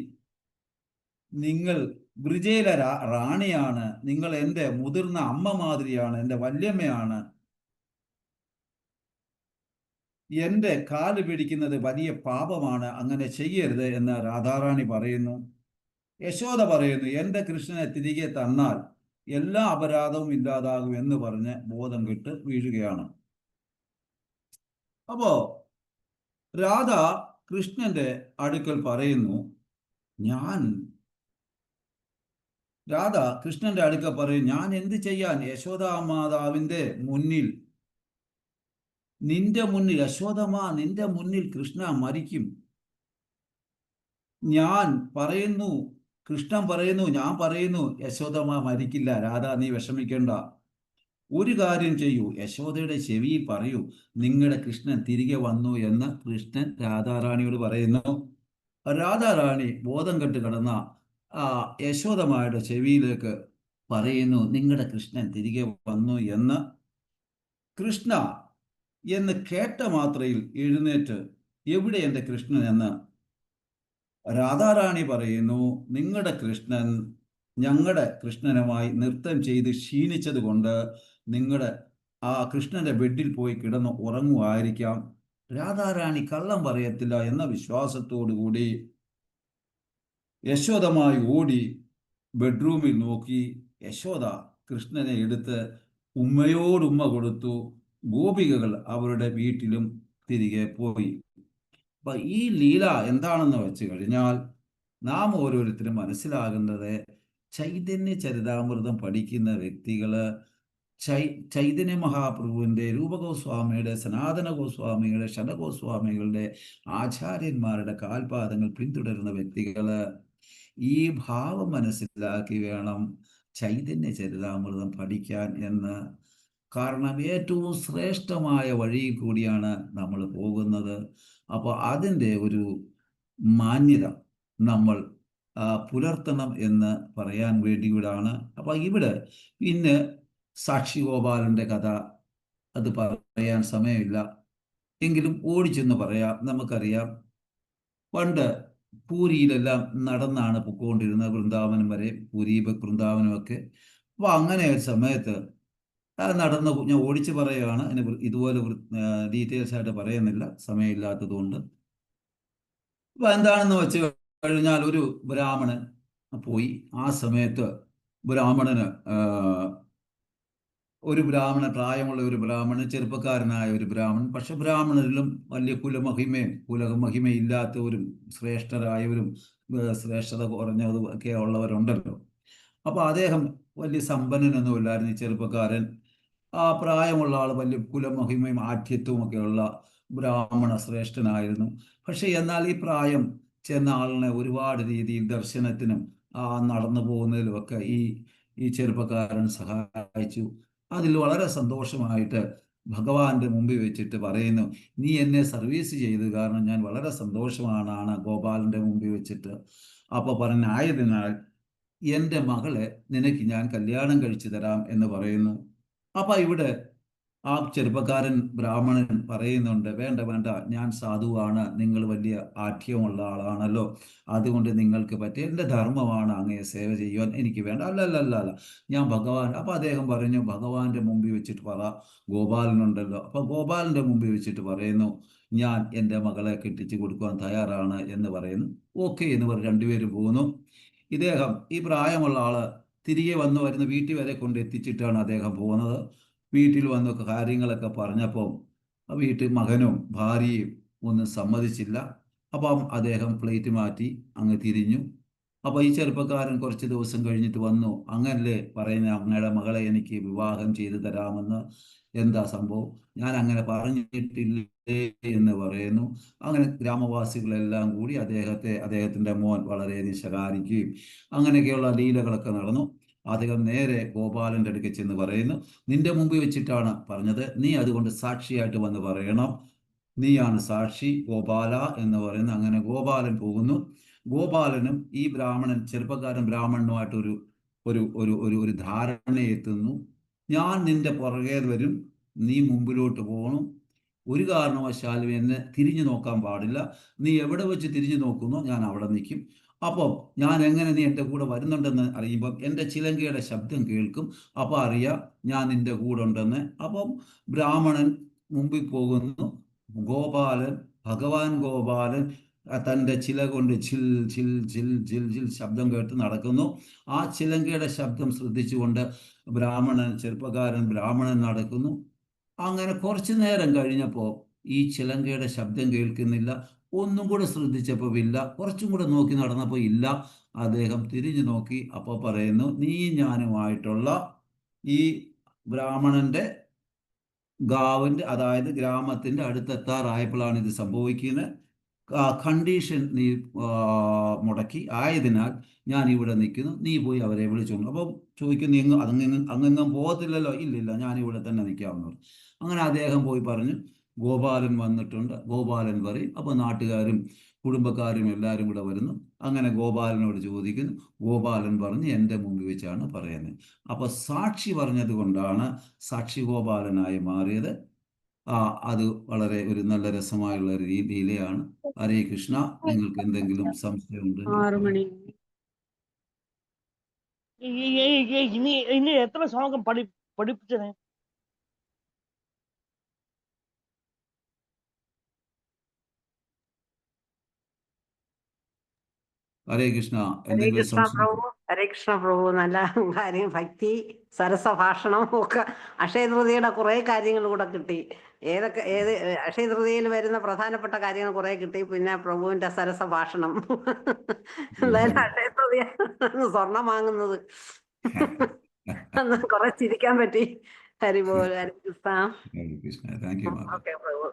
നിങ്ങൾ ബ്രിജയിലെ റാണിയാണ്. നിങ്ങൾ എൻ്റെ മുതിർന്ന അമ്മ മാതിരിയാണ്, എൻ്റെ വല്യമ്മയാണ്. എൻ്റെ കാല് പിടിക്കുന്നത് വലിയ പാപമാണ്, അങ്ങനെ ചെയ്യരുത് എന്ന് രാധാറാണി പറയുന്നു. യശോദ പറയുന്നു, എൻ്റെ കൃഷ്ണനെ തിരികെ തന്നാൽ എല്ലാ അപരാധവും ഇല്ലാതാകും എന്ന് പറഞ്ഞ് ബോധം കെട്ട് വീഴുകയാണ്. അപ്പോ രാധ കൃഷ്ണന്റെ അടുക്കൽ പറയുന്നു, രാധ കൃഷ്ണന്റെ അടുക്കൽ പറയും, ഞാൻ എന്ത് ചെയ്യാൻ? യശോദാ മാതാവിന്റെ മുന്നിൽ, നിന്റെ മുന്നിൽ, യശോദമാ നിന്റെ മുന്നിൽ കൃഷ്ണ മരിക്കും. ഞാൻ പറയുന്നു, കൃഷ്ണൻ പറയുന്നു, ഞാൻ പറയുന്നു, യശോദമാ മരിക്കില്ല. രാധ, നീ വിഷമിക്കേണ്ട. ഒരു കാര്യം ചെയ്യൂ, യശോദയുടെ ചെവിയിൽ പറയൂ, നിങ്ങളുടെ കൃഷ്ണൻ തിരികെ വന്നു എന്ന് കൃഷ്ണൻ രാധാറാണിയോട് പറയുന്നു. രാധാറാണി ബോധം കെട്ട് കിടന്ന യശോദമായുടെ ചെവിയിലേക്ക് പറയുന്നു, നിങ്ങളുടെ കൃഷ്ണൻ തിരികെ വന്നു എന്ന്. കൃഷ്ണ എന്ന് കേട്ട മാത്രയിൽ എഴുന്നേറ്റ്, എവിടെ എൻ്റെ കൃഷ്ണൻ എന്ന് രാധാറാണി പറയുന്നു. നിങ്ങളുടെ കൃഷ്ണൻ ഞങ്ങളുടെ കൃഷ്ണനുമായി നൃത്തം ചെയ്ത് ക്ഷീണിച്ചത് കൊണ്ട് നിങ്ങളുടെ കൃഷ്ണന്റെ ബെഡിൽ പോയി കിടന്ന് ഉറങ്ങുമായിരിക്കാം. രാധാറാണി കള്ളം പറയത്തില്ല എന്ന വിശ്വാസത്തോടു കൂടി യശോദമായി ഓടി ബെഡ്റൂമിൽ നോക്കി. യശോദ കൃഷ്ണനെ എടുത്ത് ഉമ്മയോടുമ്മ കൊടുത്തു. ഗോപികകൾ അവരുടെ വീട്ടിലും തിരികെ പോയി. അപ്പൊ ഈ ലീല എന്താണെന്ന് വെച്ച് കഴിഞ്ഞാൽ നാം ഓരോരുത്തരും മനസ്സിലാകുന്നത്, ചൈതന്യ ചരിതാമൃതം പഠിക്കുന്ന വ്യക്തികള് ചൈതന്യ മഹാപ്രഭുവിന്റെ, രൂപഗോസ്വാമിയുടെ, സനാതന ഗോസ്വാമിയുടെ, ശതഗോസ്വാമികളുടെ, ആചാര്യന്മാരുടെ കാൽപാദങ്ങൾ പിന്തുടരുന്ന വ്യക്തികള് ഈ ഭാവം മനസ്സിലാക്കി വേണം ചൈതന്യ ചരിതാമൃതം പഠിക്കാൻ എന്ന്. കാരണം ഏറ്റവും ശ്രേഷ്ഠമായ വഴിയിൽ കൂടിയാണ് നമ്മൾ പോകുന്നത്. അപ്പോൾ അതിൻ്റെ ഒരു മാന്യത നമ്മൾ പുലർത്തണം എന്ന് പറയാൻ വേണ്ടിയിട്ടാണ്. അപ്പോൾ ഇവിടെ പിന്നെ സാക്ഷി ഗോപാലൻ്റെ കഥ അത് പറയാൻ സമയമില്ല, എങ്കിലും ഓടിച്ചെന്ന് പറയാം. നമുക്കറിയാം, പണ്ട് പൂരിയിലെല്ലാം നടന്നാണ് പൊക്കോണ്ടിരുന്നത്, വൃന്ദാവനം വരെ, പൂരി വൃന്ദാവനമൊക്കെ. അപ്പോൾ അങ്ങനെ ഒരു സമയത്ത് നടന്ന്, ഞാൻ ഓടിച്ച് പറയുകയാണ്, അതിന് ഇതുപോലെ ഡീറ്റെയിൽസ് ആയിട്ട് പറയുന്നില്ല, സമയമില്ലാത്തത് കൊണ്ട്. അപ്പൊ എന്താണെന്ന് വെച്ച് കഴിഞ്ഞാൽ ഒരു ബ്രാഹ്മണൻ പോയി. ആ സമയത്ത് പ്രായമുള്ള ഒരു ബ്രാഹ്മണൻ, ചെറുപ്പക്കാരനായ ഒരു ബ്രാഹ്മണൻ, പക്ഷെ ബ്രാഹ്മണരിലും വലിയ കുലമഹിമയില്ലാത്തവരും ശ്രേഷ്ഠരായവരും ശ്രേഷ്ഠത കുറഞ്ഞതും ഒക്കെ ഉള്ളവരുണ്ടല്ലോ. അപ്പൊ അദ്ദേഹം വലിയ സമ്പന്നനൊന്നും ഇല്ലായിരുന്നു. ഈ ചെറുപ്പക്കാരൻ, പ്രായമുള്ള ആൾ, വലിയ കുലമഹിമയും ആഠ്യത്വവും ഒക്കെയുള്ള ബ്രാഹ്മണ ശ്രേഷ്ഠനായിരുന്നു. പക്ഷെ എന്നാൽ ഈ പ്രായം ചെന്ന ആളിനെ ഒരുപാട് രീതിയിൽ ദർശനത്തിനും നടന്നു പോകുന്നതിലും ഒക്കെ ഈ ചെറുപ്പക്കാരൻ സഹായിച്ചു. അതിൽ വളരെ സന്തോഷമായിട്ട് ഭഗവാന്റെ മുമ്പിൽ വെച്ചിട്ട് പറയുന്നു, നീ എന്നെ സർവീസ് ചെയ്ത് കാരണം ഞാൻ വളരെ സന്തോഷമാണ് ഗോപാലന്റെ മുമ്പിൽ വെച്ചിട്ട്. അപ്പോൾ പറഞ്ഞായതിനാൽ എൻ്റെ മകളെ നിനക്ക് ഞാൻ കല്യാണം കഴിച്ചു തരാം എന്ന് പറയുന്നു. അപ്പം ഇവിടെ ആ ചെറുപ്പക്കാരൻ ബ്രാഹ്മണൻ പറയുന്നുണ്ട്, വേണ്ട വേണ്ട, ഞാൻ സാധുവാണ്, നിങ്ങൾ വലിയ ആഠ്യമുള്ള ആളാണല്ലോ, അതുകൊണ്ട് നിങ്ങൾക്ക് പറ്റിയ എൻ്റെ ധർമ്മമാണ് അങ്ങയെ സേവ ചെയ്യുവാൻ, എനിക്ക് വേണ്ട. അല്ല, ഞാൻ ഭഗവാൻ. അപ്പം അദ്ദേഹം പറഞ്ഞു, ഭഗവാന്റെ മുമ്പിൽ വെച്ചിട്ട് പറ, ഗോപാലനുണ്ടല്ലോ. അപ്പം ഗോപാലൻ്റെ മുമ്പിൽ വെച്ചിട്ട് പറയുന്നു, ഞാൻ എൻ്റെ മകളെ കെട്ടിച്ചു കൊടുക്കുവാൻ തയ്യാറാണ് എന്ന് പറയുന്നു. ഓക്കെ എന്ന് പറഞ്ഞ് രണ്ടുപേരും പോകുന്നു. ഇദ്ദേഹം, ഈ പ്രായമുള്ള ആള് തിരികെ വരുന്ന വീട്ടിൽ വരെ കൊണ്ട് എത്തിച്ചിട്ടാണ് അദ്ദേഹം പോകുന്നത്. വീട്ടിൽ വന്ന് കാര്യങ്ങളൊക്കെ പറഞ്ഞപ്പോൾ വീട്ടിൽ മകനും ഭാര്യയും ഒന്നും സമ്മതിച്ചില്ല. അപ്പം അദ്ദേഹം പ്ലേറ്റ് മാറ്റി അങ്ങ് തിരിഞ്ഞു. അപ്പോൾ ഈ ചെറുപ്പക്കാരൻ കുറച്ച് ദിവസം കഴിഞ്ഞിട്ട് വന്നു, അങ്ങനല്ലേ പറയുന്ന അങ്ങയുടെ മകളെ എനിക്ക് വിവാഹം ചെയ്തു തരാമെന്ന്, എന്താ സംഭവം, ഞാൻ അങ്ങനെ പറഞ്ഞിട്ടില്ലേ എന്ന് പറയുന്നു. അങ്ങനെ ഗ്രാമവാസികളെല്ലാം കൂടി അദ്ദേഹത്തിൻ്റെ മോൻ വളരെയധികം ശകാരിക്കുകയും അങ്ങനെയൊക്കെയുള്ള ലീലകളൊക്കെ നടന്നു. അദ്ദേഹം നേരെ ഗോപാലൻ്റെ അടുക്കൽ ചെന്ന് പറയുന്നു, നിന്റെ മുമ്പിൽ വെച്ചിട്ടാണ് പറഞ്ഞത്, നീ അതുകൊണ്ട് സാക്ഷിയായിട്ട് വന്ന് പറയണം, നീയാണ് സാക്ഷി ഗോപാല എന്ന് പറയുന്നു. അങ്ങനെ ഗോപാലൻ പോകുന്നു. ഗോപാലനും ഈ ചെറുപ്പക്കാരൻ ബ്രാഹ്മണനുമായിട്ടൊരു ഒരു ഒരു ഒരു ഒരു ധാരണയെത്തുന്നു. ഞാൻ നിന്റെ പുറകെ വരും, നീ മുമ്പിലോട്ട് പോകണം, ഒരു കാരണവശാലും എന്നെ തിരിഞ്ഞു നോക്കാൻ പാടില്ല, നീ എവിടെ വെച്ച് തിരിഞ്ഞു നോക്കുന്നോ ഞാൻ അവിടെ നിൽക്കും. അപ്പം ഞാൻ എങ്ങനെ നീ എൻ്റെ കൂടെ വരുന്നുണ്ടെന്ന് അറിയുമ്പം എൻ്റെ ചിലങ്കയുടെ ശബ്ദം കേൾക്കും, അപ്പം അറിയാം ഞാൻ നിൻ്റെ കൂടെ ഉണ്ടെന്ന്. അപ്പം ബ്രാഹ്മണൻ മുമ്പിൽ പോകുന്നു. ഭഗവാൻ ഗോപാലൻ തൻ്റെ ചില കൊണ്ട് ജിൽ ജിൽ ജിൽ ജിൽ ജിൽ ശബ്ദം കേട്ട് നടക്കുന്നു. ആ ചിലങ്കയുടെ ശബ്ദം ശ്രദ്ധിച്ചുകൊണ്ട് ചെറുപ്പക്കാരൻ ബ്രാഹ്മണൻ നടക്കുന്നു. അങ്ങനെ കുറച്ചു നേരം കഴിഞ്ഞപ്പോൾ ഈ ചിലങ്കയുടെ ശബ്ദം കേൾക്കുന്നില്ല. ഒന്നും കൂടെ ശ്രദ്ധിച്ചപ്പോൾ ഇല്ല. കുറച്ചും കൂടെ നോക്കി നടന്നപ്പോൾ ഇല്ല. അദ്ദേഹം തിരിഞ്ഞു നോക്കി. അപ്പോൾ പറയുന്നു, നീ ഞാനുമായിട്ടുള്ള ഈ ബ്രാഹ്മണന്റെ അതായത് ഗ്രാമത്തിന്റെ അടുത്തെത്താറായപ്പോഴാണ് ഇത് സംഭവിക്കുന്നത്. കണ്ടീഷൻ നീ മുടക്കി, ആയതിനാൽ ഞാൻ ഇവിടെ നിൽക്കുന്നു, നീ പോയി അവരെ വിളിച്ചോണ്ട്. അപ്പം ചോദിക്കുന്നു, നീ അങ്ങെങ്ങും പോകത്തില്ലല്ലോ? ഇല്ലില്ല, ഞാൻ ഇവിടെ തന്നെ നിൽക്കാമെന്ന്. അങ്ങനെ അദ്ദേഹം പോയി പറഞ്ഞു, ഗോപാലൻ വന്നിട്ടുണ്ട്. ഗോപാലൻ പറയും. അപ്പോൾ നാട്ടുകാരും കുടുംബക്കാരും എല്ലാവരും കൂടെ വരുന്നു. അങ്ങനെ ഗോപാലനോട് ചോദിക്കുന്നു. ഗോപാലൻ പറഞ്ഞ് എൻ്റെ മുമ്പിൽ വെച്ചാണ് പറയുന്നത്. അപ്പോൾ സാക്ഷി പറഞ്ഞത് കൊണ്ടാണ് സാക്ഷി ഗോപാലനായി മാറിയത്. അത് വളരെ ഒരു നല്ല രസമായുള്ള ലീലയാണ്. ഹരേ കൃഷ്ണ. നിങ്ങൾക്ക് എന്തെങ്കിലും സംശയമുണ്ടെങ്കിൽ ഇനി എത്ര ശ്ലോകം പഠിപ്പിച്ചത്? ഹരേ കൃഷ്ണ. ഹരേ കൃഷ്ണ പ്രഭു, ഹരേ കൃഷ്ണ പ്രഭു. നല്ല കാര്യം, ഭക്തി, സരസഭാഷണം ഒക്കെ. അക്ഷയതൃതീയുടെ കുറെ കാര്യങ്ങൾ കൂടെ കിട്ടി. ഏത് അക്ഷയതൃതീയിൽ വരുന്ന പ്രധാനപ്പെട്ട കാര്യങ്ങൾ കുറെ കിട്ടി. പിന്നെ പ്രഭുവിന്റെ സരസഭാഷണം. എന്തായാലും അക്ഷയതൃതീയ സ്വർണം വാങ്ങുന്നത് കുറെ ചിരിക്കാൻ പറ്റി. ഹരിബോൽ. ഹരേ കൃഷ്ണ. ഓക്കെ പ്രഭു.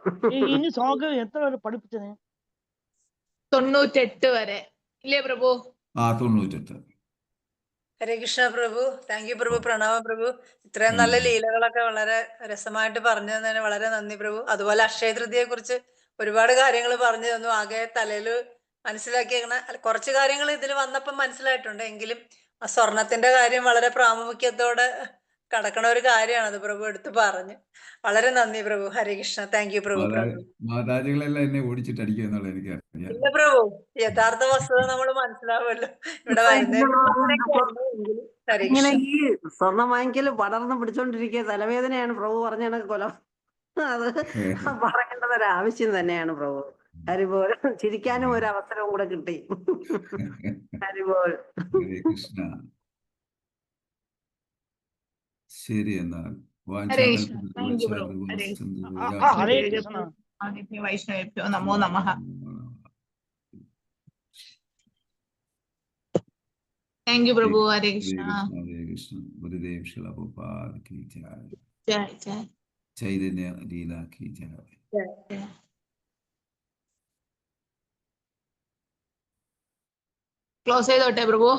ഇനി ശ്ലോകം എത്ര വരെ പഠിപ്പിച്ചത്? 98 വരെ ഇല്ലേ പ്രഭു? 98. ഹരേ കൃഷ്ണ പ്രഭു. താങ്ക് യു പ്രഭു. പ്രണാമം പ്രഭു. ഇത്രയും നല്ല ലീലകളൊക്കെ വളരെ രസമായിട്ട് പറഞ്ഞു തന്നതിന് വളരെ നന്ദി പ്രഭു. അതുപോലെ അക്ഷയ തൃതീയയെ കുറിച്ച് ഒരുപാട് കാര്യങ്ങൾ പറഞ്ഞു തന്നു. ആകെ തലയിൽ മനസ്സിലാക്കിയേക്കണ കുറച്ച് കാര്യങ്ങൾ ഇതിൽ വന്നപ്പം മനസ്സിലായിട്ടുണ്ട്. എങ്കിലും ആ സ്വർണത്തിന്റെ കാര്യം വളരെ പ്രാമുഖ്യത്തോടെ കടക്കണ ഒരു കാര്യമാണ്. അത് പ്രഭു എടുത്ത് പറഞ്ഞു. വളരെ നന്ദി പ്രഭു. ഹരേ കൃഷ്ണ. താങ്ക് യു പ്രഭു. മാതാജികളെല്ലാം എന്നെ ഓടിച്ചിട്ട് അടിക്കുക എന്നുള്ളത് എനിക്കറിയാം. ഇല്ല പ്രഭു, യഥാർത്ഥ വസ്തുത നമ്മൾ മനസ്സിലാവുമല്ലോ ഇവിടെ ഇങ്ങനെ ഈ സ്വർണം വാങ്ങിക്കല് പടർന്ന് പിടിച്ചോണ്ടിരിക്കുക തലവേദനയാണ് പ്രഭു പറഞ്ഞ കൊലം. അത് പറയേണ്ടത് ഒരു ആവശ്യം തന്നെയാണ് പ്രഭു. ഹരിബോൾ. ചിരിക്കാനും ഒരു അവസരവും കൂടെ കിട്ടി. ഹരിബോൾ. കൃഷ്ണ. ശരി, എന്നാൽ വൈഷ്ണവേഭ്യോ നമോ നമഃ. താങ്ക് യു പ്രഭു. ഹരേ കൃഷ്ണ. ഗുരുദേവ് ശ്രീ പ്രഭുപാദ കി ജയ്. ജയ് ജയ്. ചൈതന്യ ലീല കി ജയ്. ക്ലോസ് ചെയ്തോട്ടെ പ്രഭു?